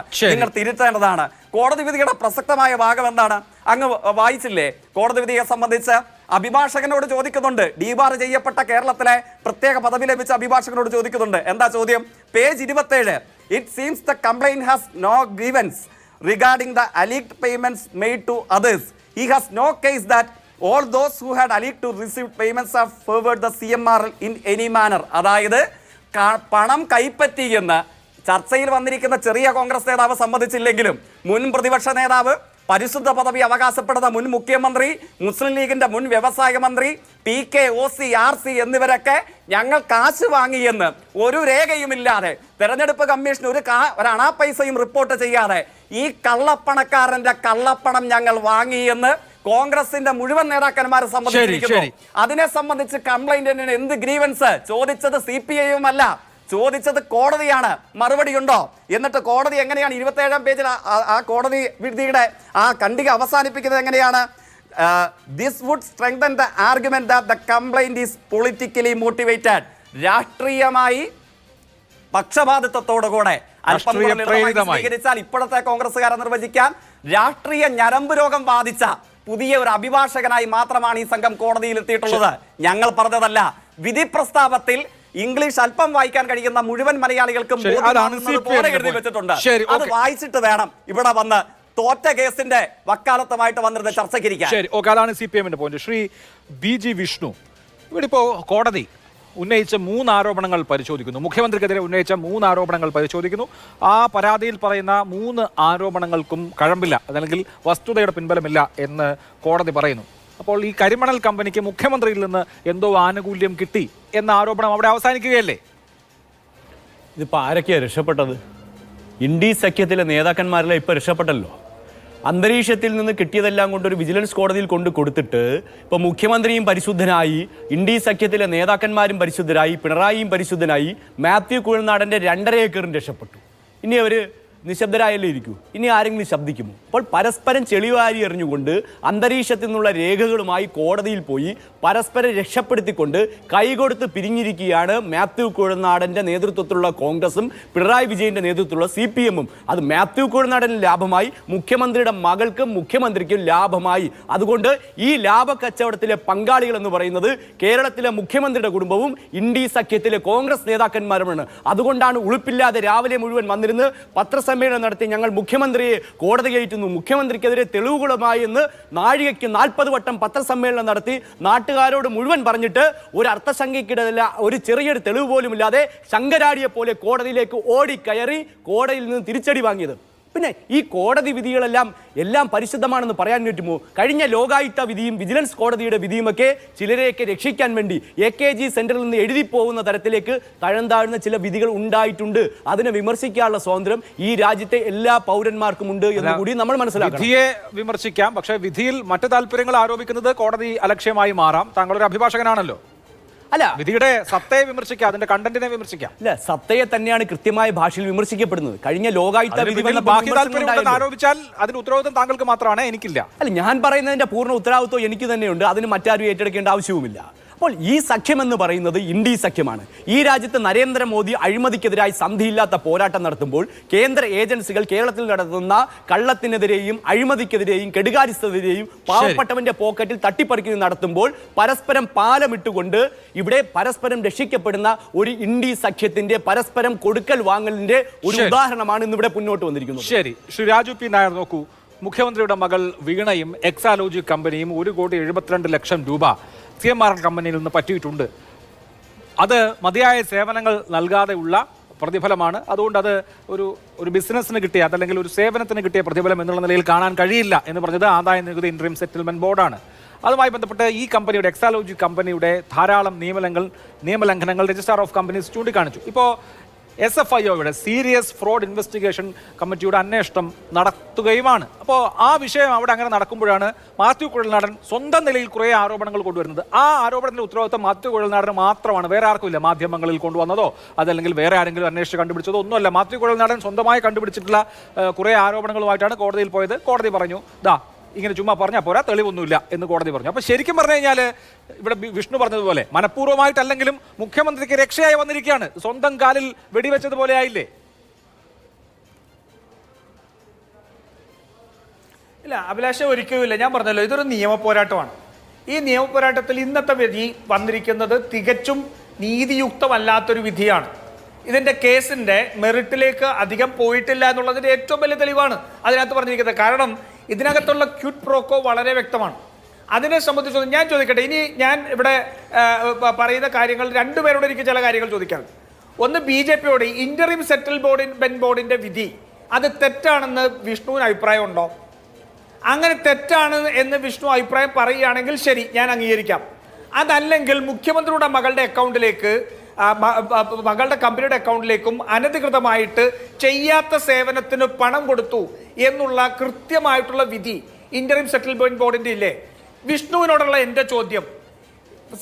കോടതി വിധിയുടെ പ്രസക്തമായ ഭാഗം എന്താണ്? അങ്ങ് വായിച്ചില്ലേ? കോടതി വിധിയെ സംബന്ധിച്ച് അഭിഭാഷകനോട് ചോദിക്കുന്നുണ്ട്. ഡീബാർ ചെയ്യപ്പെട്ട കേരളത്തിലെ പ്രത്യേക പദവി ലഭിച്ച അഭിഭാഷകനോട് ചോദിക്കുന്നുണ്ട്. എന്താ ചോദ്യം? Page 27. It seems the complaint has no grievance regarding the alleged payments made to others. He has no case that all those who had alleged to receive payments have favored the CMRL in any manner. അതായത് പണം കൈപ്പറ്റിയെന്ന് ചർച്ചയിൽ വന്നിരിക്കുന്ന ചെറിയ കോൺഗ്രസ് നേതാവ് സമ്മതിച്ചില്ലെങ്കിലും മുൻ പ്രതിപക്ഷ നേതാവ്, പരിശുദ്ധ പദവി അവകാശപ്പെടുന്ന മുൻ മുഖ്യമന്ത്രി, മുസ്ലിം ലീഗിന്റെ മുൻ വ്യവസായ മന്ത്രി, PK, OC, RC എന്നിവരൊക്കെ ഞങ്ങൾ കാശ് വാങ്ങിയെന്ന് ഒരു രേഖയുമില്ലാതെ തെരഞ്ഞെടുപ്പ് കമ്മീഷൻ ഒരു അണാ പൈസയും റിപ്പോർട്ട് ചെയ്യാതെ ഈ കള്ളപ്പണക്കാരന്റെ കള്ളപ്പണം ഞങ്ങൾ വാങ്ങിയെന്ന് കോൺഗ്രസിന്റെ മുഴുവൻ നേതാക്കന്മാർ സംബന്ധിച്ചിരിക്കുന്നു. അതിനെ സംബന്ധിച്ച് കംപ്ലൈന്റിന് എന്ത് ഗ്രീവൻസ്? ചോദിച്ചത് CPI അല്ല, ചോദിച്ചത് കോടതിയാണ്. മറുപടി ഉണ്ടോ? എന്നിട്ട് കോടതി എങ്ങനെയാണ് 27-ാം പേജിൽ ആ കോടതി വിധിയുടെ ആ ഖണ്ഡിക അവസാനിപ്പിക്കുന്നത് എങ്ങനെയാണ്? This would strengthen the argument that the complaint is politically motivated. രാഷ്ട്രീയമായി പക്ഷപാതിത്വത്തോടുകൂടെ സ്വീകരിച്ചാൽ ഇപ്പോഴത്തെ കോൺഗ്രസ്സുകാരെ നിർവചിക്കാൻ രാഷ്ട്രീയ ഞരമ്പ് രോഗം ബാധിച്ച പുതിയ ഒരു അഭിഭാഷകനായി മാത്രമാണ് ഈ സംഘം കോടതിയിൽ എത്തിയിട്ടുള്ളത്. ഞങ്ങൾ പറഞ്ഞതല്ല. വിധി പ്രസ്താവത്തിൽ ഇംഗ്ലീഷ് അല്പം വായിക്കാൻ കഴിയുന്ന മുഴുവൻ മലയാളികൾക്കും എഴുതി വെച്ചിട്ടുണ്ട്. അത് വായിച്ചിട്ട് വേണം ഇവിടെ വന്ന് തോറ്റ കേസിന്റെ വക്കാലത്തുമായിട്ട് വന്നിരുന്ന ചർച്ചയ്ക്കിരിക്കാൻ. അതാണ് CPM-ന്റെ പോയിന്റ്. ശ്രീ BG വിഷ്ണു, ഇവിടെ ഇപ്പോ കോടതി ഉന്നയിച്ച 3 ആരോപണങ്ങൾ പരിശോധിക്കുന്നു. മുഖ്യമന്ത്രിക്കെതിരെ ഉന്നയിച്ച 3 ആരോപണങ്ങൾ പരിശോധിക്കുന്നു. ആ പരാതിയിൽ പറയുന്ന 3 ആരോപണങ്ങൾക്കും കഴമ്പില്ല, അതല്ലെങ്കിൽ വസ്തുതയുടെ പിൻബലമില്ല എന്ന് കോടതി പറയുന്നു. അപ്പോൾ ഈ കരിമണൽ കമ്പനിക്ക് മുഖ്യമന്ത്രിയിൽ നിന്ന് എന്തോ ആനുകൂല്യം കിട്ടി എന്ന ആരോപണം അവിടെ അവസാനിക്കുകയല്ലേ? ഇതിപ്പോൾ ആരൊക്കെയാണ് രക്ഷപ്പെട്ടത്? ഇന്ത്യ സഖ്യത്തിലെ നേതാക്കന്മാരെല്ലാം ഇപ്പോൾ രക്ഷപ്പെട്ടല്ലോ. അന്തരീക്ഷത്തിൽ നിന്ന് കിട്ടിയതെല്ലാം കൊണ്ട് ഒരു വിജിലൻസ് കോടതിയിൽ കൊടുത്തിട്ട് ഇപ്പോൾ മുഖ്യമന്ത്രിയും പരിശുദ്ധനായി, ഇന്ത്യ സഖ്യത്തിലെ നേതാക്കന്മാരും പരിശുദ്ധരായി, പിണറായിയും പരിശുദ്ധനായി, മാത്യു കുഴൽനാടൻ്റെ 2.5 ഏക്കറും രക്ഷപ്പെട്ടു. ഇനി അവർ നിശബ്ദരായല്ലേ ഇരിക്കൂ? ഇനി ആരെങ്കിലും ശബ്ദിക്കുമോ? അപ്പോൾ പരസ്പരം ചെളിവാരി എറിഞ്ഞുകൊണ്ട് അന്തരീക്ഷത്തിൽ നിന്നുള്ള രേഖകളുമായി കോടതിയിൽ പോയി പരസ്പരം രക്ഷപ്പെടുത്തിക്കൊണ്ട് കൈകൊടുത്ത് പിരിഞ്ഞിരിക്കുകയാണ് മാത്യു കുഴൽനാടൻ്റെ നേതൃത്വത്തിലുള്ള കോൺഗ്രസും പിണറായി വിജയന്റെ നേതൃത്വത്തിലുള്ള CPM-ഉം. അത് മാത്യു കുഴൽനാടന് ലാഭമായി, മുഖ്യമന്ത്രിയുടെ മകൾക്കും മുഖ്യമന്ത്രിക്കും ലാഭമായി. അതുകൊണ്ട് ഈ ലാഭ കച്ചവടത്തിലെ പങ്കാളികൾ എന്ന് പറയുന്നത് കേരളത്തിലെ മുഖ്യമന്ത്രിയുടെ കുടുംബവും ഇന്ത്യ സഖ്യത്തിലെ കോൺഗ്രസ് നേതാക്കന്മാരുമാണ്. അതുകൊണ്ടാണ് ഉളുപ്പില്ലാതെ രാവിലെ മുഴുവൻ വന്നിരുന്ന് പത്രസമ്മേളനം നടത്തി ഞങ്ങൾ മുഖ്യമന്ത്രിയെ കോടതി കയറ്റുന്നു, മുഖ്യമന്ത്രിക്കെതിരെ തെളിവുകളുമായി എന്ന് നാഴികയ്ക്ക് 40 വട്ടം പത്രസമ്മേളനം നടത്തി നാട്ടുകാരോട് മുഴുവൻ പറഞ്ഞിട്ട് ഒരു അർത്ഥശങ്കയ്ക്കിടയില്ല, ഒരു ചെറിയൊരു തെളിവ് പോലും ഇല്ലാതെ ശങ്കരാടിയെ പോലെ കോടതിയിലേക്ക് ഓടിക്കയറി കോടതിയിൽ നിന്ന് തിരിച്ചടി വാങ്ങിയത്. പിന്നെ ഈ കോടതി വിധികളെല്ലാം പരിശുദ്ധമാണെന്ന് പറയാൻ പറ്റുമോ? കഴിഞ്ഞ ലോകായുക്ത വിധിയും വിജിലൻസ് കോടതിയുടെ വിധിയുമൊക്കെ ചിലരെയൊക്കെ രക്ഷിക്കാൻ വേണ്ടി AKG സെന്ററിൽ നിന്ന് എഴുതി പോകുന്ന തരത്തിലേക്ക് തഴന്താഴ്ന്ന ചില വിധികൾ ഉണ്ടായിട്ടുണ്ട്. അതിനെ വിമർശിക്കാനുള്ള സ്വാതന്ത്ര്യം ഈ രാജ്യത്തെ എല്ലാ പൗരന്മാർക്കും ഉണ്ട് എന്ന് കൂടി നമ്മൾ മനസ്സിലാക്കണം. വിധിയെ വിമർശിക്കാം, പക്ഷേ വിധിയിൽ മറ്റു താല്പര്യങ്ങൾ ആരോപിക്കുന്നത് കോടതി അലക്ഷ്യമായി മാറാം. താങ്കളൊരു അഭിഭാഷകനാണല്ലോ. അല്ല, വിധിയുടെ സത്തയെ വിമർശിക്കാം, അതിന്റെ കണ്ടന്റിനെ വിമർശിക്കാം. അല്ല, സത്തയെ തന്നെയാണ് കൃത്യമായ ഭാഷയിൽ വിമർശിക്കപ്പെടുന്നത്. കഴിഞ്ഞ ലോകായുക്ത വിധി ആരോപിച്ചാൽ അതിന് ഉത്തരവാദിത്വം താങ്കൾക്ക് മാത്രമാണ്, എനിക്കില്ല. അല്ല, ഞാൻ പറയുന്നതിന്റെ പൂർണ്ണ ഉത്തരവാദിത്വം എനിക്ക് തന്നെയുണ്ട്. അതിന് മറ്റാരും ഏറ്റെടുക്കേണ്ട ആവശ്യവുമില്ല. അപ്പോൾ ഈ സഖ്യമെന്ന് പറയുന്നത് ഇന്ത്യ സഖ്യമാണ്. ഈ രാജ്യത്ത് നരേന്ദ്രമോദി അഴിമതിക്കെതിരായി സന്ധിയില്ലാത്ത പോരാട്ടം നടത്തുമ്പോൾ കേന്ദ്ര ഏജൻസികൾ കേരളത്തിൽ നടത്തുന്ന കള്ളത്തിനെതിരെയും അഴിമതിക്കെതിരെയും കെടുകാര്യസ്ഥതയെതിരെയും പാവപ്പെട്ടവന്റെ പോക്കറ്റിൽ തട്ടിപ്പറിക്കുന്നത് നടത്തുമ്പോൾ പരസ്പരം പാലമിട്ടുകൊണ്ട് ഇവിടെ പരസ്പരം രക്ഷിക്കപ്പെടുന്ന ഒരു ഇന്ത്യ സഖ്യത്തിന്റെ പരസ്പരം കൊടുക്കൽ വാങ്ങലിന്റെ ഒരു ഉദാഹരണമാണ് ഇന്നിവിടെ മുന്നോട്ട് വന്നിരിക്കുന്നത്. ശരി, ശ്രീ രാജു പി നായർ നോക്കൂ, മുഖ്യമന്ത്രിയുടെ മകൾ വീണയും എക്സാലോജി കമ്പനിയും 1,72,00,000 രൂപ CMR കമ്പനിയിൽ നിന്ന് പറ്റിയിട്ടുണ്ട്. അത് മതിയായ സേവനങ്ങൾ നൽകാതെയുള്ള പ്രതിഫലമാണ്. അതുകൊണ്ട് അത് ഒരു ബിസിനസ്സിന് കിട്ടിയ, അതല്ലെങ്കിൽ ഒരു സേവനത്തിന് കിട്ടിയ പ്രതിഫലം എന്നുള്ള നിലയിൽ കാണാൻ കഴിയില്ല എന്ന് പറഞ്ഞത് ആദായ നികുതി ഇൻട്രീം സെറ്റിൽമെന്റ് ബോർഡാണ്. അതുമായി ബന്ധപ്പെട്ട് ഈ കമ്പനിയുടെ എക്സാലോജി കമ്പനിയുടെ ധാരാളം നിയമലംഘനങ്ങൾ രജിസ്ട്രാർ ഓഫ് കമ്പനീസ് ചൂണ്ടിക്കാണിച്ചു. ഇപ്പോൾ SFIOയുടെ സീരിയസ് ഫ്രോഡ് ഇൻവെസ്റ്റിഗേഷൻ കമ്മിറ്റിയുടെ അന്വേഷണം നടത്തുകയുമാണ്. അപ്പോൾ ആ വിഷയം അവിടെ അങ്ങനെ നടക്കുമ്പോഴാണ് മാത്യു കുഴൽനാടൻ സ്വന്തം നിലയിൽ കുറേ ആരോപണങ്ങൾ കൊണ്ടുവരുന്നത്. ആ ആരോപണത്തിന്റെ ഉത്തരവാദിത്വം മാത്യു കുഴൽനാടന് മാത്രമാണ്, വേറെ ആർക്കും ഇല്ല. മാധ്യമങ്ങളിൽ കൊണ്ടുവന്നതോ അതല്ലെങ്കിൽ വേറെ ആരെങ്കിലും അന്വേഷിച്ച് കണ്ടുപിടിച്ചതോ ഒന്നുമല്ല. മാത്യു കുഴൽനാടൻ സ്വന്തമായി കണ്ടുപിടിച്ചിട്ടുള്ള കുറേ ആരോപണങ്ങളുമായിട്ടാണ് കോടതിയിൽ പോയത്. കോടതി പറഞ്ഞു, ഇങ്ങനെ ചുമ്മാ പറഞ്ഞാൽ പോരാ, തെളിവൊന്നുമില്ല എന്ന് കോടതി പറഞ്ഞു. അപ്പോൾ ശരിക്കും പറഞ്ഞു കഴിഞ്ഞാൽ ഇവിടെ വിഷ്ണു പറഞ്ഞതുപോലെ മനഃപൂർവ്വമായിട്ടല്ലെങ്കിലും മുഖ്യമന്ത്രിക്ക് രക്ഷയായി വന്നിരിക്കുകയാണ്. സ്വന്തം കാലിൽ വെടിവെച്ചതുപോലെ ആയില്ലേ? ഇല്ല അഭിലാഷ, ഒരിക്കലുമില്ല. ഞാൻ പറഞ്ഞല്ലോ, ഇതൊരു നിയമ പോരാട്ടമാണ്. ഈ നിയമ പോരാട്ടത്തിൽ ഇന്നത്തെ വിധി വന്നിരിക്കുന്നത് തികച്ചും നീതിയുക്തമല്ലാത്തൊരു വിധിയാണ്. ഇതിൻ്റെ കേസിൻ്റെ മെറിറ്റിലേക്ക് അധികം പോയിട്ടില്ല എന്നുള്ളതിൻ്റെ ഏറ്റവും വലിയ തെളിവാണ് അതിനകത്ത് പറഞ്ഞിരിക്കുന്നത്. കാരണം ഇതിനകത്തുള്ള ക്യൂട്ട് പ്രോക്കോ വളരെ വ്യക്തമാണ്. അതിനെ സംബന്ധിച്ച് ഞാൻ ചോദിക്കട്ടെ, ഇനി ഞാൻ ഇവിടെ പറയുന്ന കാര്യങ്ങൾ രണ്ടുപേരോട് എനിക്ക് ചില കാര്യങ്ങൾ ചോദിക്കാറുണ്ട്. ഒന്ന്, BJPയോട് ഇന്ററിം സെറ്റിൽമെന്റ് ബോർഡിന്റെ വിധി അത് തെറ്റാണെന്ന് വിഷ്ണുവിന് അഭിപ്രായം ഉണ്ടോ? അങ്ങനെ തെറ്റാണ് എന്ന് വിഷ്ണു അഭിപ്രായം പറയുകയാണെങ്കിൽ ശരി, ഞാൻ അംഗീകരിക്കാം. അതല്ലെങ്കിൽ മുഖ്യമന്ത്രിയുടെ മകളുടെ അക്കൗണ്ടിലേക്ക്, മകളുടെ കമ്പനിയുടെ അക്കൗണ്ടിലേക്കും അനധികൃതമായിട്ട് ചെയ്യാത്ത സേവനത്തിന് പണം കൊടുത്തു എന്നുള്ള കൃത്യമായിട്ടുള്ള വിധി ഇന്ററിം സെറ്റിൽമെന്റ് ബോർഡിന്റെ ഇല്ലേ? വിഷ്ണുവിനോടുള്ള എൻ്റെ ചോദ്യം,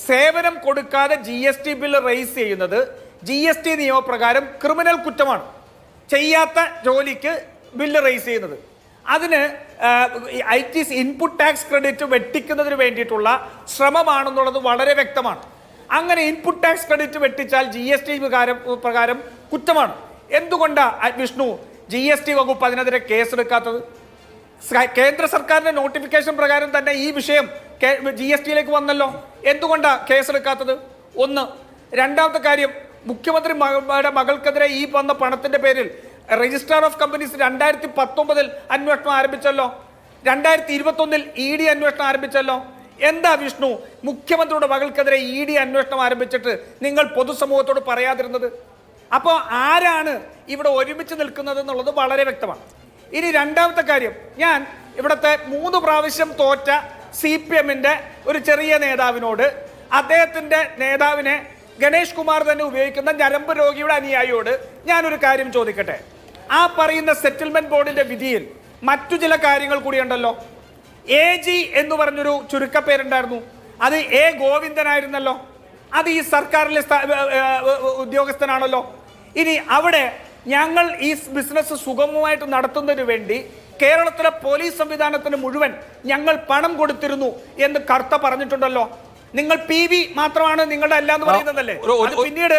സേവനം കൊടുക്കാതെ GST ബില്ല് റേസ് ചെയ്യുന്നത് GST നിയമപ്രകാരം ക്രിമിനൽ കുറ്റമാണ്. ചെയ്യാത്ത ജോലിക്ക് ബില്ല് റേസ് ചെയ്യുന്നത് അതിന് IT's ഇൻപുട്ട് ടാക്സ് ക്രെഡിറ്റ് വെട്ടിക്കുന്നതിന് വേണ്ടിയിട്ടുള്ള ശ്രമമാണെന്നുള്ളത് വളരെ വ്യക്തമാണ്. അങ്ങനെ ഇൻപുട്ട് ടാക്സ് ക്രെഡിറ്റ് വെട്ടിച്ചാൽ GST പ്രകാരം കുറ്റമാണ്. എന്തുകൊണ്ടാണ് വിഷ്ണു GST വകുപ്പ് അതിനെതിരെ കേസെടുക്കാത്തത്? കേന്ദ്ര സർക്കാരിന്റെ നോട്ടിഫിക്കേഷൻ പ്രകാരം തന്നെ ഈ വിഷയം GSTയിലേക്ക് വന്നല്ലോ. എന്തുകൊണ്ടാണ് കേസെടുക്കാത്തത്? ഒന്ന്. രണ്ടാമത്തെ കാര്യം, മുഖ്യമന്ത്രി മകൾക്കെതിരെ ഈ വന്ന പണത്തിന്റെ പേരിൽ രജിസ്ട്രാർ ഓഫ് കമ്പനീസ് 2019 അന്വേഷണം ആരംഭിച്ചല്ലോ. 2021 ED അന്വേഷണം ആരംഭിച്ചല്ലോ. എന്താ വിഷ്ണു മുഖ്യമന്ത്രിയുടെ മകൾക്കെതിരെ ED അന്വേഷണം ആരംഭിച്ചിട്ട് നിങ്ങൾ പൊതുസമൂഹത്തോട് പറയാതിരുന്നത്? അപ്പോൾ ആരാണ് ഇവിടെ ഒരുമിച്ച് നിൽക്കുന്നത് എന്നുള്ളത് വളരെ വ്യക്തമാണ്. ഇനി രണ്ടാമത്തെ കാര്യം, ഞാൻ ഇവിടുത്തെ 3 പ്രാവശ്യം തോറ്റ CPMന്റെ ഒരു ചെറിയ നേതാവിനോട്, അദ്ദേഹത്തിന്റെ നേതാവിനെ ഗണേഷ് കുമാർ തന്നെ ഉപയോഗിക്കുന്ന ഞരമ്പ് രോഗിയുടെ അനുയായിയോട് ഞാനൊരു കാര്യം ചോദിക്കട്ടെ. ആ പറയുന്ന സെറ്റിൽമെന്റ് ബോർഡിന്റെ വിധിയിൽ മറ്റു ചില കാര്യങ്ങൾ കൂടിയുണ്ടല്ലോ. AG എന്ന് പറഞ്ഞൊരു ചുരുക്കപ്പേരുണ്ടായിരുന്നു, അത് A ഗോവിന്ദനായിരുന്നല്ലോ. അത് ഈ സർക്കാരിലെ ഉദ്യോഗസ്ഥനാണല്ലോ. ഇനി അവിടെ ഞങ്ങൾ ഈ ബിസിനസ് സുഗമമായിട്ട് നടത്തുന്നതിന് വേണ്ടി കേരളത്തിലെ പോലീസ് സംവിധാനത്തിന് മുഴുവൻ ഞങ്ങൾ പണം കൊടുത്തിരുന്നു എന്ന് കർത്ത പറഞ്ഞിട്ടുണ്ടല്ലോ. നിങ്ങൾ PV മാത്രമാണ് നിങ്ങളുടെ അല്ല എന്ന് പറയുന്നതല്ലേ? പിന്നീട്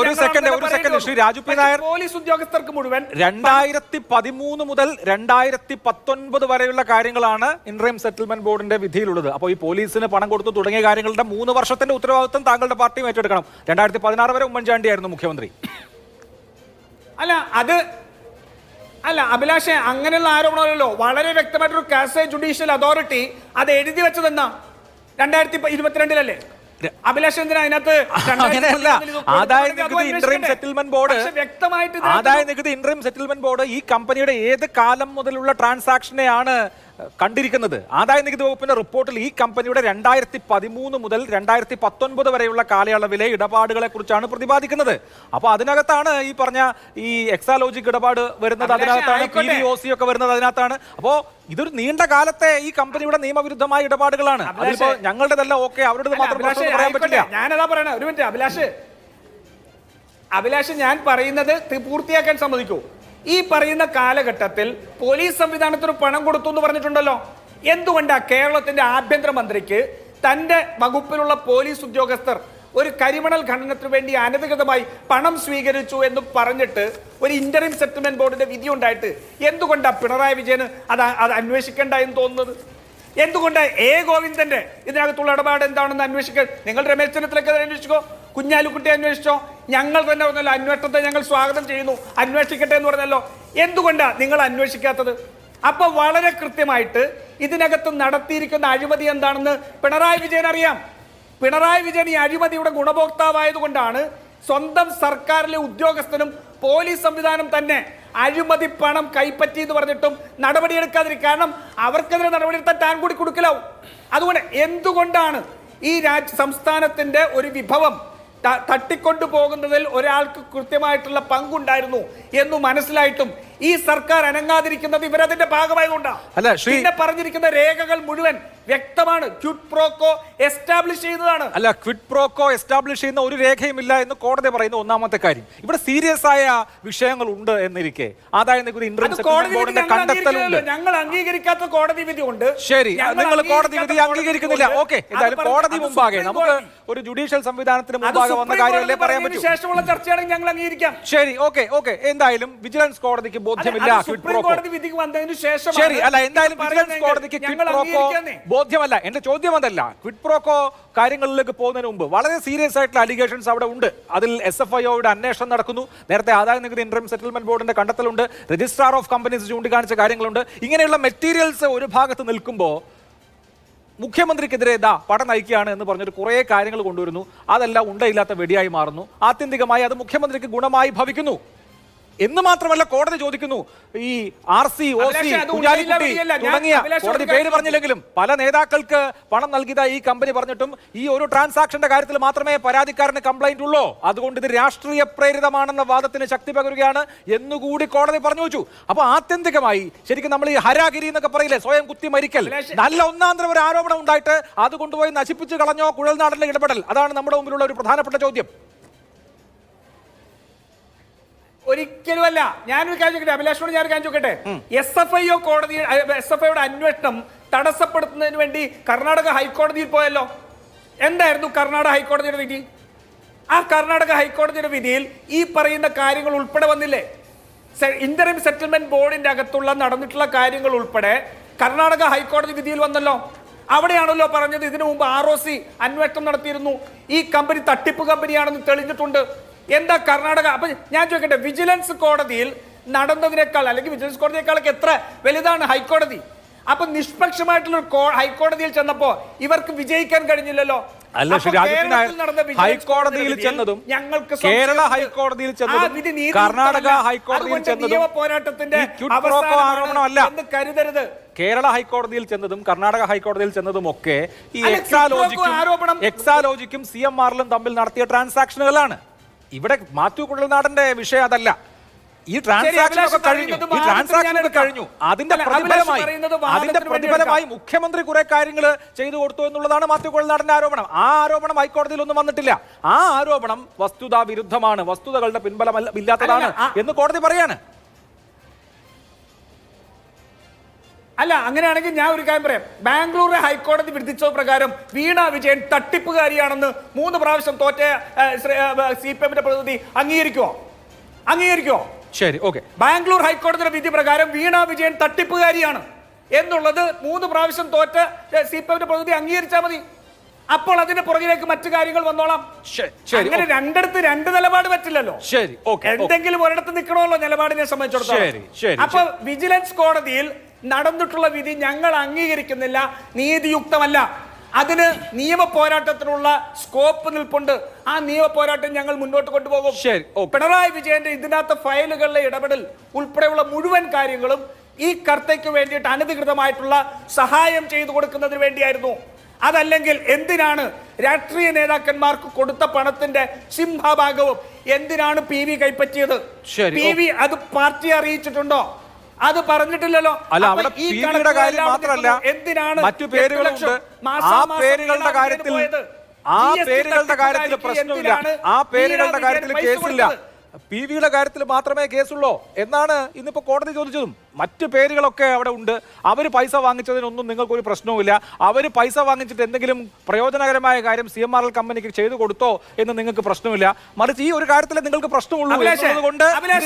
ഒരു second Shri Raju P Nair, police ഉദ്യോഗസ്ഥർക്ക് മുഴുവൻ 2013 മുതൽ 2019 വരെയുള്ള കാര്യങ്ങളാണ് ഇന്ററിം സെറ്റിൽമെന്റ് ബോർഡിന്റെ വിധിയിലുള്ളത്. അപ്പോൾ ഈ പോലീസിന് പണം കൊടുത്തു തുടങ്ങിയ കാര്യങ്ങളുടെ 3 വർഷത്തിന്റെ ഉത്തരവാദിത്വം താങ്കളുടെ പാർട്ടിയും ഏറ്റെടുക്കണം. 2016 വരെ ഉമ്മൻചാണ്ടിയായിരുന്നു മുഖ്യമന്ത്രി. അല്ല അഭിലാഷേ, അങ്ങനെയുള്ള ആരോപണമല്ലോ. വളരെ വ്യക്തമായിട്ടൊരു കാസേ ജുഡീഷ്യൽ അതോറിറ്റി അത് എഴുതി വെച്ചതെന്നാ 2022 അഭിലാഷ് എന്തിനാ അതിനകത്ത് ആദായ നികുതി ഇന്ററിം സെറ്റിൽമെന്റ് ബോർഡ് വ്യക്തമായിട്ട് ആദായ നികുതി ഇന്ററിം സെറ്റിൽമെന്റ് ബോർഡ് ഈ കമ്പനിയുടെ ഏത് കാലം മുതലുള്ള ട്രാൻസാക്ഷനെയാണ് കണ്ടിരിക്കുന്നത്. ആദായ നികുതി വകുപ്പിന്റെ റിപ്പോർട്ടിൽ ഈ കമ്പനിയുടെ 2013 മുതൽ 2019 വരെയുള്ള കാലയളവിലെ ഇടപാടുകളെ കുറിച്ചാണ് പ്രതിപാദിക്കുന്നത്. അപ്പൊ അതിനകത്താണ് ഈ പറഞ്ഞ ഈ എക്സാലോജിക് ഇടപാട് വരുന്നത്, അതിനകത്താണ് PVOC ഒക്കെ വരുന്നത് അതിനകത്താണ്. അപ്പോ ഇതൊരു നീണ്ട കാലത്തെ ഈ കമ്പനിയുടെ നിയമവിരുദ്ധമായ ഇടപാടുകളാണ്. അതിപ്പോ ഞങ്ങളുടെതല്ല, ഓക്കെ, അവരുടെ മാത്രം പറയാൻ പറ്റില്ല. ഞാനതാ പറയണ. ഒരു മിനിറ്റ് അഭിലാഷ്, ഞാൻ പറയുന്നത് പൂർത്തിയാക്കാൻ സമ്മതിക്കൂ. ഈ പറയുന്ന കാലഘട്ടത്തിൽ പോലീസ് സംവിധാനത്തിന് പണം കൊടുത്തു എന്ന് പറഞ്ഞിട്ടുണ്ടല്ലോ. എന്തുകൊണ്ടാ കേരളത്തിന്റെ ആഭ്യന്തരമന്ത്രിക്ക് തന്റെ വകുപ്പിലുള്ള പോലീസ് ഉദ്യോഗസ്ഥർ ഒരു കരിമണൽ ഖനനത്തിന് വേണ്ടി അനധികൃതമായി പണം സ്വീകരിച്ചു എന്ന് പറഞ്ഞിട്ട് ഒരു ഇന്ററിം സെറ്റിൽമെന്റ് ബോർഡിന്റെ വിധി ഉണ്ടായിട്ട് എന്തുകൊണ്ടാ പിണറായി വിജയന് അത് അന്വേഷിക്കേണ്ട എന്ന് തോന്നുന്നത്? എന്തുകൊണ്ട് ഗോവിന്ദന്റെ ഇതിനകത്തുള്ള ഇടപാട് എന്താണെന്ന് അന്വേഷിക്കാൻ നിങ്ങൾ രമേശ് ചെന്നിത്തലയ്ക്ക് അന്വേഷിക്കോ, കുഞ്ഞാലിക്കുട്ടി അന്വേഷിച്ചോ? ഞങ്ങൾ തന്നെ പറഞ്ഞല്ലോ അന്വേഷണത്തെ ഞങ്ങൾ സ്വാഗതം ചെയ്യുന്നു, അന്വേഷിക്കട്ടെ എന്ന് പറഞ്ഞല്ലോ. എന്തുകൊണ്ടാ നിങ്ങൾ അന്വേഷിക്കാത്തത്? അപ്പൊ വളരെ കൃത്യമായിട്ട് ഇതിനകത്ത് നടത്തിയിരിക്കുന്ന അഴിമതി എന്താണെന്ന് പിണറായി വിജയൻ അറിയാം. പിണറായി വിജയൻ ഈ അഴിമതിയുടെ ഗുണഭോക്താവായതുകൊണ്ടാണ് സ്വന്തം സർക്കാരിലെ ഉദ്യോഗസ്ഥനും പോലീസ് സംവിധാനം തന്നെ അഴിമതി പണം കൈപ്പറ്റി എന്ന് പറഞ്ഞിട്ടും നടപടിയെടുക്കാതിരിക്കും. കാരണം അവർക്കെതിരെ നടപടിയെടുത്താൽ താൻ കൂടി കൊടുക്കലാവും. അതുകൊണ്ട് എന്തുകൊണ്ടാണ് ഈ സംസ്ഥാനത്തിന്റെ ഒരു വിഭവം തട്ടിക്കൊണ്ടു പോകുന്നതിൽ ഒരാൾക്ക് കൃത്യമായിട്ടുള്ള പങ്കുണ്ടായിരുന്നു എന്ന് മനസ്സിലായിട്ടും ഈ സർക്കാർ അനങ്ങാതിരിക്കുന്നത് ഇവരതിന്റെ ഭാഗമായി കൊണ്ടാണ്. പിന്നെ പറഞ്ഞിരിക്കുന്ന രേഖകൾ മുഴുവൻ വ്യക്തമാണ്. ക്വിഡ് പ്രോക്കോ എസ്റ്റാബ്ലിഷ് ചെയ്തതാണ്. അല്ല, ക്വിഡ് പ്രോക്കോ എസ്റ്റാബ്ലിഷ് ചെയ്യുന്ന ഒരു രേഖയുമില്ല എന്ന് കോടതി പറയുന്ന ഒന്നാമത്തെ കാര്യം. ഇവിടെ സീരിയസ് ആയ വിഷയങ്ങൾ ഉണ്ട് എന്നിരിക്കെ ആദായ നികുതി ഇന്ററിം സെറ്റിൽമെന്റ് ബോർഡിന്റെ കണ്ടെത്തലുണ്ട്. ഞങ്ങൾ അംഗീകരിക്കാത്ത കോടതി വിധി ഉണ്ട്. ശരി, നിങ്ങൾ കോടതി വിധി അംഗീകരിക്കുന്നില്ല. ഓക്കെ, എന്തായാലും കോടതി മുമ്പാകെ നമുക്ക് ഒരു ജുഡീഷ്യൽ സംവിധാനത്തിന് മുമ്പാകെ വന്ന കാര്യമല്ലേ പറയാൻ പറ്റൂ. ശേഷമുള്ള ചർച്ചയാണെങ്കിൽ ഞങ്ങൾ അംഗീകരിക്കാം. ശരി, ഓക്കെ. എന്തായാലും വിജിലൻസ് കോടതിക്ക് ബോധ്യമില്ല ക്വിഡ് പ്രോക്കോ. ശരി, അല്ല, എന്തായാലും വിജിലൻസ് കോടതിക്ക് ക്വിഡ് പ്രോക്കോ ബോധ്യമല്ല. എന്റെ ചോദ്യം അതല്ല. ക്വിഡ് പ്രോക്കോ കാര്യങ്ങളിലേക്ക് പോകുന്നതിന് മുമ്പ് വളരെ സീരിയസ് ആയിട്ടുള്ള അലിഗേഷൻസ് അവിടെ ഉണ്ട്. അതിൽ SFIOയുടെ അന്വേഷണം നടക്കുന്നു. നേരത്തെ ആദായ നികുതി ഇന്ററിം സെറ്റിൽമെന്റ് ബോർഡിന്റെ കണ്ടെത്തലുണ്ട്. രജിസ്ട്രാർ ഓഫ് കമ്പനീസ് ചൂണ്ടിക്കാണിച്ച കാര്യങ്ങളുണ്ട്. ഇങ്ങനെയുള്ള മെറ്റീരിയൽസ് ഒരു ഭാഗത്ത് നിൽക്കുമ്പോൾ മുഖ്യമന്ത്രിക്കെതിരെ പട നയിക്കുകയാണ് എന്ന് പറഞ്ഞൊരു കുറേ കാര്യങ്ങൾ കൊണ്ടുവരുന്നു. അതെല്ലാം ഉണ്ടയില്ലാത്ത വെടിയായി മാറുന്നു. ആത്യന്തികമായി അത് മുഖ്യമന്ത്രിക്ക് ഗുണമായി ഭവിക്കുന്നു എന്ന് മാത്രമല്ല കോടതി ചോദിക്കുന്നു. ഈ RC, OC, കുഞ്ഞാലിക്കുട്ടി തുടങ്ങിയ കോടതി പേര് പറഞ്ഞില്ലെങ്കിലും പല നേതാക്കൾക്ക് പണം നൽകിയതായി ഈ കമ്പനി പറഞ്ഞിട്ടും ഈ ഒരു ട്രാൻസാക്ഷന്റെ കാര്യത്തിൽ മാത്രമേ പരാതിക്കാരന് കംപ്ലൈന്റ് ഉള്ളൂ. അതുകൊണ്ട് ഇത് രാഷ്ട്രീയ പ്രേരിതമാണെന്ന വാദത്തിന് ശക്തി പകരുകയാണ് എന്നുകൂടി കോടതി പറഞ്ഞു വെച്ചു. അപ്പൊ ആത്യന്തികമായി ശരിക്കും നമ്മൾ ഈ ഹരാഗിരി എന്നൊക്കെ പറയില്ലേ, സ്വയം കുത്തി മരിക്കൽ, നല്ല ഒന്നാന്തരം ഒരു ആരോപണം ഉണ്ടായിട്ട് അത് കൊണ്ടുപോയി നശിപ്പിച്ചു കളഞ്ഞോ കുഴൽനാടന്റെ ഇടപെടൽ? അതാണ് നമ്മുടെ മുമ്പിലുള്ള ഒരു പ്രധാനപ്പെട്ട ചോദ്യം. ഒരിക്കലുമല്ല. ഞാനൊരു കാര്യം ചോദിക്കട്ടെ, അഭിലാഷോട് ഞാനൊരു കാര്യം ചോദിക്കട്ടെ. SFIയുടെ അന്വേഷണം തടസ്സപ്പെടുത്തുന്നതിന് വേണ്ടി കർണാടക ഹൈക്കോടതിയിൽ പോയല്ലോ. എന്തായിരുന്നു കർണാടക ഹൈക്കോടതിയുടെ വിധി? ആ കർണാടക ഹൈക്കോടതിയുടെ വിധിയിൽ ഈ പറയുന്ന കാര്യങ്ങൾ ഉൾപ്പെടെ വന്നില്ലേ? ഇന്ററിം സെറ്റിൽമെന്റ് ബോർഡിന്റെ അകത്തുള്ള നടന്നിട്ടുള്ള കാര്യങ്ങൾ ഉൾപ്പെടെ കർണാടക ഹൈക്കോടതി വിധിയിൽ വന്നല്ലോ. അവിടെയാണല്ലോ പറഞ്ഞത് ഇതിനു മുമ്പ് ROC അന്വേഷണം നടത്തിയിരുന്നു, ഈ കമ്പനി തട്ടിപ്പ് കമ്പനിയാണെന്ന് തെളിഞ്ഞിട്ടുണ്ട്. എന്താ കർണാടക? അപ്പൊ ഞാൻ ചോദിക്കട്ടെ, വിജിലൻസ് കോടതിയിൽ നടന്നതിനേക്കാൾ അല്ലെങ്കിൽ വിജിലൻസ് കോടതിയേക്കാളൊക്കെ എത്ര വലുതാണ് ഹൈക്കോടതി? അപ്പൊ നിഷ്പക്ഷമായിട്ടുള്ള ഹൈക്കോടതിയിൽ ചെന്നപ്പോ ഇവർക്ക് വിജയിക്കാൻ കഴിഞ്ഞില്ലല്ലോ. അല്ല, ഹൈക്കോടതിയിൽ ചെന്നതും കേരള ഹൈക്കോടതിയിൽ ചെന്നതും കർണാടക ഹൈക്കോടതിയിൽ ചെന്നതും പോരാട്ടത്തിന്റെ ആരോപണമല്ല എന്ന് കരുതരുത്. കേരള ഹൈക്കോടതിയിൽ ചെന്നതും കർണാടക ഹൈക്കോടതിയിൽ ചെന്നതും ഒക്കെ ഈ എക്സാലോജിക്കും CMRലും തമ്മിൽ നടത്തിയ ട്രാൻസാക്ഷനുകളാണ്. ഇവിടെ മാത്യു കുഴൽനാടന്റെ വിഷയം അതല്ല. ഈ ട്രാൻസാക്ഷൻ ഒക്കെ കഴിഞ്ഞു, ഈ ട്രാൻസാക്ഷൻ ഒക്കെ കഴിഞ്ഞു. അതിന്റെ പ്രതിഫലമായി മുഖ്യമന്ത്രി കുറെ കാര്യങ്ങൾ ചെയ്തു കൊടുത്തു എന്നുള്ളതാണ് മാത്യു കുഴൽനാടന്റെ ആരോപണം. ആ ആരോപണം ഹൈക്കോടതിയിൽ ഒന്നും വന്നിട്ടില്ല. ആ ആരോപണം വസ്തുതാ വിരുദ്ധമാണ്, വസ്തുതകളുടെ പിൻബലമില്ലാത്തതാണ് എന്ന് കോടതി പറയാണ്. അല്ല, അങ്ങനെയാണെങ്കിൽ ഞാൻ ഒരു കാര്യം പറയാം. ബാംഗ്ലൂർ ഹൈക്കോടതി വിധിച്ചത് പ്രകാരം വീണ വിജയൻ തട്ടിപ്പുകാരിയാണെന്ന് 3 പ്രാവശ്യം തോറ്റ CPM-ന്റെ പ്രതിനിധി അംഗീകരിക്കുമോ? ശരി, ഓക്കെ. ബാംഗ്ലൂർ ഹൈക്കോടതിയുടെ വിധി പ്രകാരം വീണ വിജയൻ തട്ടിപ്പുകാരിയാണ് എന്നുള്ളത് 3 പ്രാവശ്യം തോറ്റ CPM-ന്റെ പ്രതിനിധി അംഗീകരിച്ചാൽ മതി. അപ്പോൾ അതിന്റെ പുറകിലേക്ക് മറ്റു കാര്യങ്ങൾ വന്നോളാം. അങ്ങനെ രണ്ടിടത്ത് രണ്ട് നിലപാട് പറ്റില്ലല്ലോ. ശരി, എന്തെങ്കിലും ഒരിടത്ത് നിൽക്കണമല്ലോ നിലപാടിനെ സംബന്ധിച്ചിടത്തോളം. അപ്പൊ വിജിലൻസ് കോടതിയിൽ നടന്നിട്ടുള്ള വിധി ഞങ്ങൾ അംഗീകരിക്കുന്നില്ല, നീതിയുക്തമല്ല. അതിന് നിയമ പോരാട്ടത്തിനുള്ള സ്കോപ്പ് നിൽപ്പുണ്ട്. ആ നിയമ പോരാട്ടം ഞങ്ങൾ മുന്നോട്ട് കൊണ്ടുപോകും. പിണറായി വിജയന്റെ ഇതിനകത്ത് ഫയലുകളിലെ ഇടപെടൽ ഉൾപ്പെടെയുള്ള മുഴുവൻ കാര്യങ്ങളും ഈ കർത്തയ്ക്ക് വേണ്ടിയിട്ട് അനധികൃതമായിട്ടുള്ള സഹായം ചെയ്തു കൊടുക്കുന്നതിന് വേണ്ടിയായിരുന്നു. അതല്ലെങ്കിൽ എന്തിനാണ് രാഷ്ട്രീയ നേതാക്കന്മാർക്ക് കൊടുത്ത പണത്തിന്റെ സിംഹഭാഗവും എന്തിനാണ് PV കൈപ്പറ്റിയത്? PV അത് പാർട്ടി അറിയിച്ചിട്ടുണ്ടോ? അത് പറഞ്ഞിട്ടില്ലല്ലോ. അല്ല, അവിടെ PVയുടെ കാര്യം മാത്രമല്ല, മറ്റു പേരുകളുണ്ട്. ആ പേരുകളുടെ കാര്യത്തിൽ പ്രശ്നമില്ല, ആ പേരുകളുടെ കാര്യത്തിൽ കേസില്ല. PVയുടെ കാര്യത്തിൽ മാത്രമേ കേസുള്ളൂ എന്നാണ് ഇന്നിപ്പോ കോടതി ചോദിച്ചതും. മറ്റു പേരുകളൊക്കെ അവിടെ ഉണ്ട്. അവർ പൈസ വാങ്ങിച്ചതിനൊന്നും നിങ്ങൾക്കൊരു പ്രശ്നവുമില്ല. അവർ പൈസ വാങ്ങിച്ചിട്ട് എന്തെങ്കിലും പ്രയോജനകരമായ കാര്യം CMRL കമ്പനിക്ക് ചെയ്തു കൊടുത്തോ എന്ന് നിങ്ങൾക്ക് പ്രശ്നമില്ല. മറിച്ച് ഈ ഒരു കാര്യത്തിൽ നിങ്ങൾക്ക് പ്രശ്നമുള്ളൂ എന്നതുകൊണ്ട്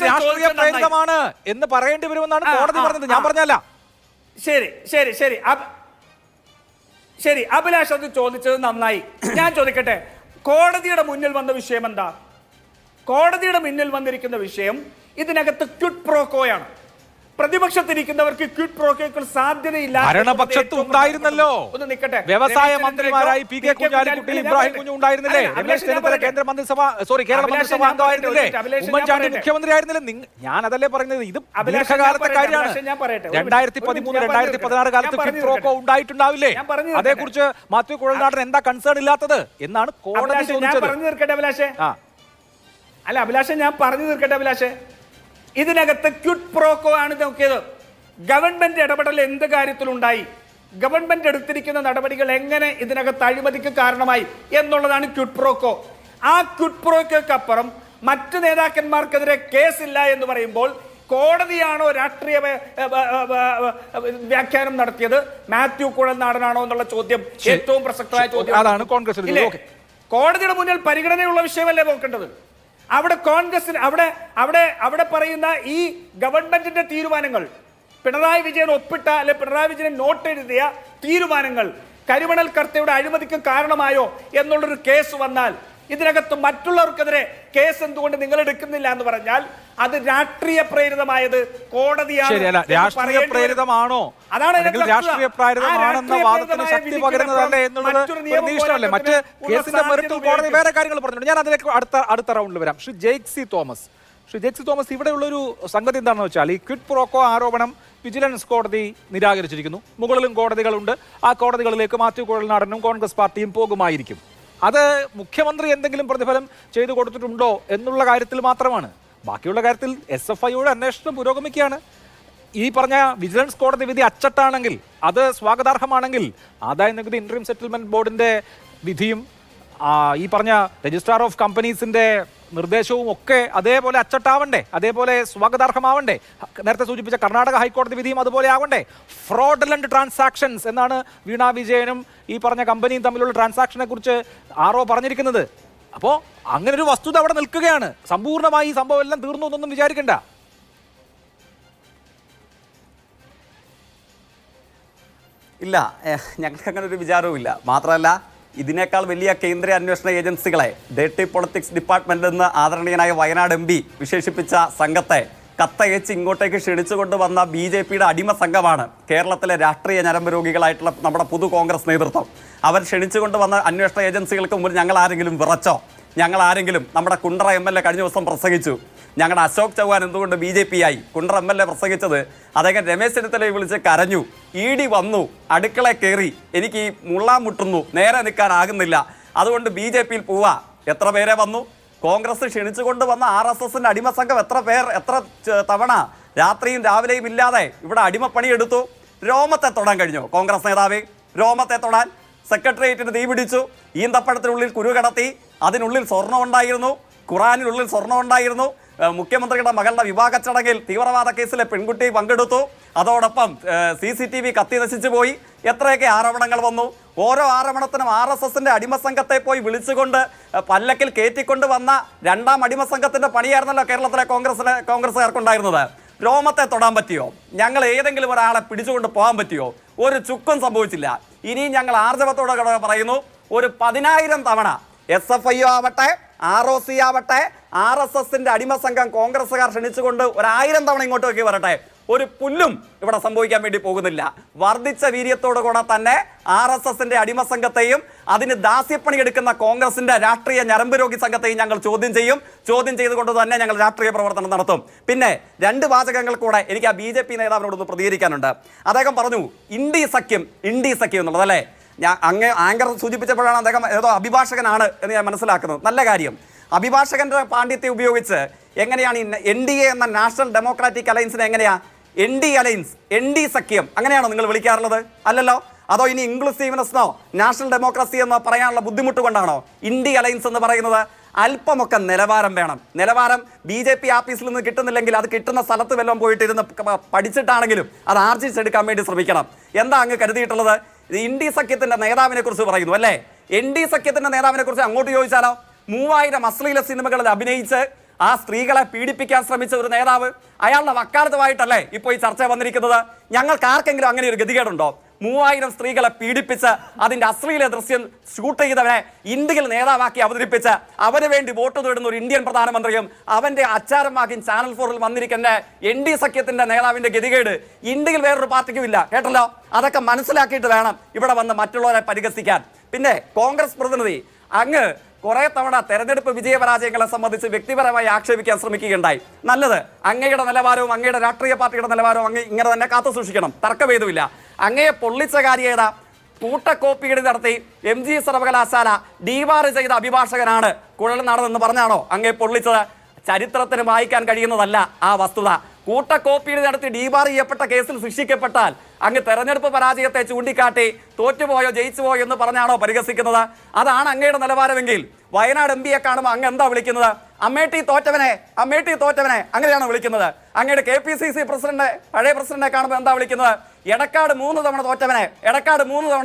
രാഷ്ട്രീയ പ്രേരിതമാണ് എന്ന് പറയേണ്ടി വരുമെന്നാണ് കോടതി പറഞ്ഞത്. ഞാൻ പറഞ്ഞല്ല. ശരി, അഭിലാഷ് അത് ചോദിച്ചത് നന്നായി. ഞാൻ ചോദിക്കട്ടെ, കോടതിയുടെ മുന്നിൽ വന്ന വിഷയം എന്താ? കോടതിയുടെ മുന്നിൽ വന്നിരിക്കുന്ന വിഷയം ഇതിനകത്ത് ക്വിഡ് പ്രോക്കോയാണ്. പ്രതിപക്ഷത്തിരിക്കുന്നവർക്ക് ക്വിഡ് പ്രോക്കോയ്ക്ക് സാധ്യതയില്ല. ഭരണപക്ഷത്ത് ഉണ്ടായിരുന്നല്ലോ. ഒന്ന് നിൽക്കട്ടെ. വ്യവസായ മന്ത്രിമാരായി PK കുഞ്ഞാലിക്കുട്ടി, ഇബ്രാഹിം കുഞ്ഞു ഉണ്ടായിരുന്നില്ലേ? രമേശ് ചെന്നിത്തല കേരള മന്ത്രിസഭ അംഗമായിരുന്നില്ലേ? ഉമ്മൻചാണ്ടി മുഖ്യമന്ത്രി ആയിരുന്നില്ലേ? ഞാൻ അതല്ലേ പറയുന്നത്. ഇത് ദീർഘകാലത്തെ കാര്യമാണ്. 2013, 2016 കാലത്ത് ക്വിഡ് പ്രോക്കോ ഉണ്ടായിട്ടുണ്ടാവില്ലേ? അതേക്കുറിച്ച് മാത്യു കുഴൽനാടൻ എന്താ കൺസേൺ ഇല്ലാത്തത് എന്നാണ് കോടതി ചോദിച്ചത്. അഭിലാഷെ, ഞാൻ പറഞ്ഞു തീർക്കട്ടെ. അഭിലാഷെ, ഇതിനകത്ത് ക്വിഡ് പ്രോക്കോ ആണ് നോക്കിയത്. ഗവൺമെന്റ് ഇടപെടൽ എന്ത് കാര്യത്തിലുണ്ടായി, ഗവൺമെന്റ് എടുത്തിരിക്കുന്ന നടപടികൾ എങ്ങനെ ഇതിനകത്ത് അഴിമതിക്ക് കാരണമായി എന്നുള്ളതാണ് ക്വിഡ് പ്രോക്കോ. ആ ക്വിഡ് പ്രോക്കോയ്ക്കപ്പുറം മറ്റു നേതാക്കന്മാർക്കെതിരെ കേസില്ല എന്ന് പറയുമ്പോൾ കോടതിയാണോ രാഷ്ട്രീയ വ്യാഖ്യാനം നടത്തിയത്, മാത്യു കുഴൽനാടനാണോ എന്നുള്ള ചോദ്യം ഏറ്റവും പ്രസക്തമായ ചോദ്യം. കോടതിയുടെ മുന്നിൽ പരിഗണനയുള്ള വിഷയമല്ലേ നോക്കേണ്ടത്? അവിടെ കോൺഗ്രസിന് അവിടെ പറയുന്ന ഈ ഗവൺമെന്റിന്റെ തീരുമാനങ്ങൾ, പിണറായി വിജയൻ ഒപ്പിട്ട അല്ലെ പിണറായി വിജയൻ നോട്ട് എഴുതിയ തീരുമാനങ്ങൾ കരിമണൽ കർത്തയുടെ അഴിമതിക്ക് കാരണമായോ എന്നുള്ളൊരു കേസ് വന്നാൽ ഇതിനകത്ത് മറ്റുള്ളവർക്കെതിരെ കേസ് എന്തുകൊണ്ട് നിങ്ങൾ എടുക്കുന്നില്ല എന്ന് പറഞ്ഞാൽ അത് രാഷ്ട്രീയ പ്രേരിതമായത് കോടതിയാണ്. രാഷ്ട്രീയ പ്രേരിതമാണോ? രാഷ്ട്രീയ പ്രേരിതമാണെന്ന വാദത്തിന് ശക്തി പകരുന്നതല്ലേ എന്നുള്ളത് പ്രതീക്ഷയല്ലേ? മറ്റ് കേസിന്റെ മെറിറ്റിൽ കോടതി വേറെ കാര്യങ്ങൾ പറഞ്ഞിട്ടുണ്ട്. ഞാൻ അതിലേക്ക് അടുത്ത റൗണ്ടിൽ വരാം. ശ്രീ ജെയ്സി തോമസ്, ഇവിടെയുള്ളൊരു സംഗതി എന്താണെന്ന് വെച്ചാൽ ഈ ക്വിഡ് പ്രോക്കോ ആരോപണം വിജിലൻസ് കോടതി നിരാകരിച്ചിരിക്കുന്നു. മുകളിലും കോടതികളുണ്ട്. ആ കോടതികളിലേക്ക് മാത്യു കുഴൽനാടനും കോൺഗ്രസ് പാർട്ടിയും പോകുമായിരിക്കും. അത് മുഖ്യമന്ത്രി എന്തെങ്കിലും പ്രതിഫലം ചെയ്തു കൊടുത്തിട്ടുണ്ടോ എന്നുള്ള കാര്യത്തിൽ മാത്രമാണ്. ബാക്കിയുള്ള കാര്യത്തിൽ SFIയുടെ അന്വേഷണം പുരോഗമിക്കുകയാണ്. ഈ പറഞ്ഞ വിജിലൻസ് കോടതി വിധി അച്ചട്ടാണെങ്കിൽ, അത് സ്വാഗതാർഹമാണെങ്കിൽ, ആദായ നികുതി ഇൻട്രീം സെറ്റിൽമെന്റ് ബോർഡിന്റെ വിധിയും ഈ പറഞ്ഞ രജിസ്ട്രാർ ഓഫ് കമ്പനീസിന്റെ നിർദ്ദേശവും ഒക്കെ അതേപോലെ അച്ചട്ടാവണ്ടേ, അതേപോലെ സ്വാഗതാർഹമാവണ്ടേ? നേരത്തെ സൂചിപ്പിച്ച കർണാടക ഹൈക്കോടതി വിധിയും അതുപോലെ ആവണ്ടേ? ഫ്രോഡലന്റ് ട്രാൻസാക്ഷൻസ് എന്നാണ് വീണ വിജയനും ഈ പറഞ്ഞ കമ്പനിയും തമ്മിലുള്ള ട്രാൻസാക്ഷനെ കുറിച്ച് RO പറഞ്ഞിരിക്കുന്നത്. അപ്പോൾ അങ്ങനെ ഒരു വസ്തുത അവിടെ നിൽക്കുകയാണ്. സമ്പൂർണ്ണമായി ഈ സംഭവം എല്ലാം തീർന്നു എന്നൊന്നും വിചാരിക്കണ്ട. ഇല്ല, ഞങ്ങൾക്ക് അങ്ങനെ ഒരു വിചാരവും ഇല്ല. മാത്രമല്ല, ഇതിനേക്കാൾ വലിയ കേന്ദ്ര അന്വേഷണ ഏജൻസികളെ ഡേർട്ടി പൊളിറ്റിക്സ് ഡിപ്പാർട്ട്മെന്റ് എന്ന് ആദരണീയനായ വയനാട് MP വിശേഷിപ്പിച്ച സംഘത്തെ കത്തയച്ച് ഇങ്ങോട്ടേക്ക് ക്ഷണിച്ചുകൊണ്ടുവന്ന BJPയുടെ അടിമ സംഘമാണ് കേരളത്തിലെ രാഷ്ട്രീയ ഞരമ്പ് രോഗികളായിട്ടുള്ള നമ്മുടെ പുതു കോൺഗ്രസ് നേതൃത്വം. അവർ ക്ഷണിച്ചുകൊണ്ടുവന്ന അന്വേഷണ ഏജൻസികൾക്ക് മുമ്പിൽ ഞങ്ങൾ ആരെങ്കിലും വിറച്ചോ? ഞങ്ങൾ ആരെങ്കിലും? നമ്മുടെ കുണ്ടറ MLA കഴിഞ്ഞ ദിവസം പ്രസംഗിച്ചു. ഞങ്ങളുടെ അശോക് ചൗഹാൻ എന്തുകൊണ്ട് BJP ആയി? കുണ്ടറ MLA പ്രസംഗിച്ചത് അദ്ദേഹം രമേശ് ചെന്നിത്തലയെ വിളിച്ച് കരഞ്ഞു. ED വന്നു, അടുക്കള കയറി, എനിക്ക് ഈ മുള്ളാൻ മുട്ടുന്നു, നേരെ നിൽക്കാനാകുന്നില്ല, അതുകൊണ്ട് BJPയിൽ പോവാ. എത്ര പേരെ വന്നു? കോൺഗ്രസ് ക്ഷണിച്ചുകൊണ്ട് വന്ന RSSന്റെ അടിമസംഘം എത്ര തവണ രാത്രിയും രാവിലെയും ഇല്ലാതെ ഇവിടെ അടിമപ്പണിയെടുത്തു. രോമത്തെ തൊടാൻ കഴിഞ്ഞു കോൺഗ്രസ് നേതാവേ? രോമത്തെ തൊടാൻ സെക്രട്ടേറിയറ്റിന് തീ പിടിച്ചു, ഈന്തപ്പഴത്തിനുള്ളിൽ കുരു കടത്തി, അതിനുള്ളിൽ സ്വർണ്ണം ഉണ്ടായിരുന്നു, ഖുറാനിനുള്ളിൽ സ്വർണ്ണം ഉണ്ടായിരുന്നു. മുഖ്യമന്ത്രിയുടെ മകളുടെ വിവാഹ ചടങ്ങിൽ തീവ്രവാദ കേസിലെ പെൺകുട്ടി പങ്കെടുത്തു. അതോടൊപ്പം CCTV കത്തി നശിച്ചു പോയി. എത്രയൊക്കെ ആരോപണങ്ങൾ വന്നു. ഓരോ ആരോപണത്തിനും RSSന്റെ അടിമസംഘത്തെ പോയി വിളിച്ചുകൊണ്ട് പല്ലക്കിൽ കയറ്റിക്കൊണ്ട് വന്ന രണ്ടാം അടിമസംഘത്തിന്റെ പണിയായിരുന്നല്ലോ കേരളത്തിലെ കോൺഗ്രസ്സുകാർക്കുണ്ടായിരുന്നത്. രോമത്തെ തൊടാൻ പറ്റിയോ? ഞങ്ങൾ ഏതെങ്കിലും ഒരാളെ പിടിച്ചുകൊണ്ട് പോകാൻ പറ്റിയോ? ഒരു ചുക്കും സംഭവിച്ചില്ല. ഇനിയും ഞങ്ങൾ ആർജവത്തോടെ പറയുന്നു, ഒരു 10,000 തവണ SFI ആവട്ടെ, ROC ആവട്ടെ, RSSന്റെ അടിമസംഘം കോൺഗ്രസ്സുകാർ ക്ഷണിച്ചുകൊണ്ട് 1000 തവണ ഇങ്ങോട്ടേക്ക് വരട്ടെ, ഒരു പുല്ലും ഇവിടെ സംഭവിക്കാൻ വേണ്ടി പോകുന്നില്ല. വർദ്ധിച്ച വീര്യത്തോടു കൂടെ തന്നെ RSSന്റെ അടിമസംഘത്തെയും അതിന് ദാസ്യപ്പണി എടുക്കുന്ന കോൺഗ്രസിന്റെ രാഷ്ട്രീയ ഞരമ്പ് രോഗി സംഘത്തെയും ഞങ്ങൾ ചോദ്യം ചെയ്തുകൊണ്ട് തന്നെ ഞങ്ങൾ രാഷ്ട്രീയ പ്രവർത്തനം നടത്തും. പിന്നെ 2 വാചകങ്ങൾ കൂടെ എനിക്ക് ആ BJP നേതാവിനോടൊന്ന് പ്രതികരിക്കാനുണ്ട്. അദ്ദേഹം പറഞ്ഞു ഇന്ത്യ സഖ്യം എന്നുള്ളത് അല്ലേ? ആങ്കർ സൂചിപ്പിച്ചപ്പോഴാണ് അദ്ദേഹം ഏതോ അഭിഭാഷകനാണ് എന്ന് ഞാൻ മനസ്സിലാക്കുന്നത്. നല്ല കാര്യം. അഭിഭാഷകന്റെ പാണ്ഡിത്യം ഉപയോഗിച്ച് എങ്ങനെയാണ് NDA എന്ന നാഷണൽ ഡെമോക്രാറ്റിക് അലയൻസിനെ എങ്ങനെയാ ND സഖ്യം അങ്ങനെയാണോ നിങ്ങൾ വിളിക്കാറുള്ളത്? അല്ലല്ലോ. അതോ ഇനി ഇൻക്ലൂസീവ്നെസ്സോ നാഷണൽ ഡെമോക്രസി എന്ന് പറയാനുള്ള ബുദ്ധിമുട്ട് കൊണ്ടാണോ ഇന്ത്യ അലയൻസ് എന്ന് പറയുന്നത്? അല്പമൊക്കെ നിലവാരം വേണം. നിലവാരം BJP ആഫീസിൽ നിന്ന് കിട്ടുന്നില്ലെങ്കിൽ അത് കിട്ടുന്ന സ്ഥലത്ത് വല്ലതും പോയിട്ടിരുന്ന് പഠിച്ചിട്ടാണെങ്കിലും അത് ആർജിച്ചെടുക്കാൻ വേണ്ടി ശ്രമിക്കണം. എന്താ അങ്ങ് കരുതിയിട്ടുള്ളത്? ഇന്ത്യ സഖ്യത്തിന്റെ നേതാവിനെ കുറിച്ച് പറയുന്നു അല്ലേ? ND സഖ്യത്തിന്റെ നേതാവിനെ കുറിച്ച് അങ്ങോട്ട് ചോദിച്ചാലോ? 3000 അശ്ലീല സിനിമകളിൽ അഭിനയിച്ച് ആ സ്ത്രീകളെ പീഡിപ്പിക്കാൻ ശ്രമിച്ച ഒരു നേതാവ്, അയാളുടെ വക്കാലത്തുമായിട്ടല്ലേ ഇപ്പോൾ ഈ ചർച്ച വന്നിരിക്കുന്നത്? ഞങ്ങൾക്ക് ആർക്കെങ്കിലും അങ്ങനെ ഒരു ഗതികേടുണ്ടോ? 3000 സ്ത്രീകളെ പീഡിപ്പിച്ച് അതിന്റെ അശ്ലീല ദൃശ്യം ഷൂട്ട് ചെയ്തവനെ ഇന്ത്യയിൽ നേതാവാക്കി അവതരിപ്പിച്ച് അവന് വേണ്ടി വോട്ട് തേടുന്ന ഒരു ഇന്ത്യൻ പ്രധാനമന്ത്രിയും അവന്റെ അച്ചാരമാക്കി ചാനൽ 4-ൽ വന്നിരിക്കുന്ന ND സഖ്യത്തിന്റെ നേതാവിന്റെ ഗതികേട് ഇന്ത്യയിൽ വേറൊരു പാർട്ടിക്കും ഇല്ല. കേട്ടല്ലോ? അതൊക്കെ മനസ്സിലാക്കിയിട്ട് വേണം ഇവിടെ വന്ന് മറ്റുള്ളവരെ പരിഹസിക്കാൻ. പിന്നെ കോൺഗ്രസ് പ്രതിനിധി അങ്ങ് കുറെ തവണ തെരഞ്ഞെടുപ്പ് വിജയപരാജയങ്ങളെ സംബന്ധിച്ച് വ്യക്തിപരമായി ആക്ഷേപിക്കാൻ ശ്രമിക്കുകയുണ്ടായി. നല്ലത്. അങ്ങയുടെ നിലവാരവും അങ്ങയുടെ രാഷ്ട്രീയ പാർട്ടിയുടെ നിലവാരവും അങ്ങ് ഇങ്ങനെ തന്നെ കാത്തു സൂക്ഷിക്കണം, തർക്കഭേദമില്ല. അങ്ങയെ പൊള്ളിച്ച കാര്യേത കൂട്ടക്കോപ്പിയുടെ നടത്തി MG സർവകലാശാല ഡീവാർ ചെയ്ത അഭിഭാഷകനാണ് കുഴൽനാടനെന്ന് പറഞ്ഞാണോ അങ്ങയെ പൊള്ളിച്ചത്? ചരിത്രത്തിന് വായിക്കാൻ കഴിയുന്നതല്ല ആ വസ്തുത. കൂട്ടക്കോപ്പിയുടെ നടത്തി ഡീബാർ ചെയ്യപ്പെട്ട കേസിൽ ശിക്ഷിക്കപ്പെട്ടാൽ അങ്ങ് തെരഞ്ഞെടുപ്പ് പരാജയത്തെ ചൂണ്ടിക്കാട്ടി തോറ്റുപോയോ ജയിച്ചുപോയോ എന്ന് പറഞ്ഞാണോ പരിഹസിക്കുന്നത്? അതാണ് അങ്ങയുടെ നിലവാരമെങ്കിൽ വയനാട് MP-യെ കാണുമ്പോൾ അങ്ങ് എന്താ വിളിക്കുന്നത്? അമേഠി തോറ്റവനെ അങ്ങനെയാണോ വിളിക്കുന്നത്? അങ്ങയുടെ KPCC പ്രസിഡന്റ് പഴയ പ്രസിഡന്റിനെ കാണുമ്പോൾ എന്താ വിളിക്കുന്നത്? എടക്കാട് 3 തവണ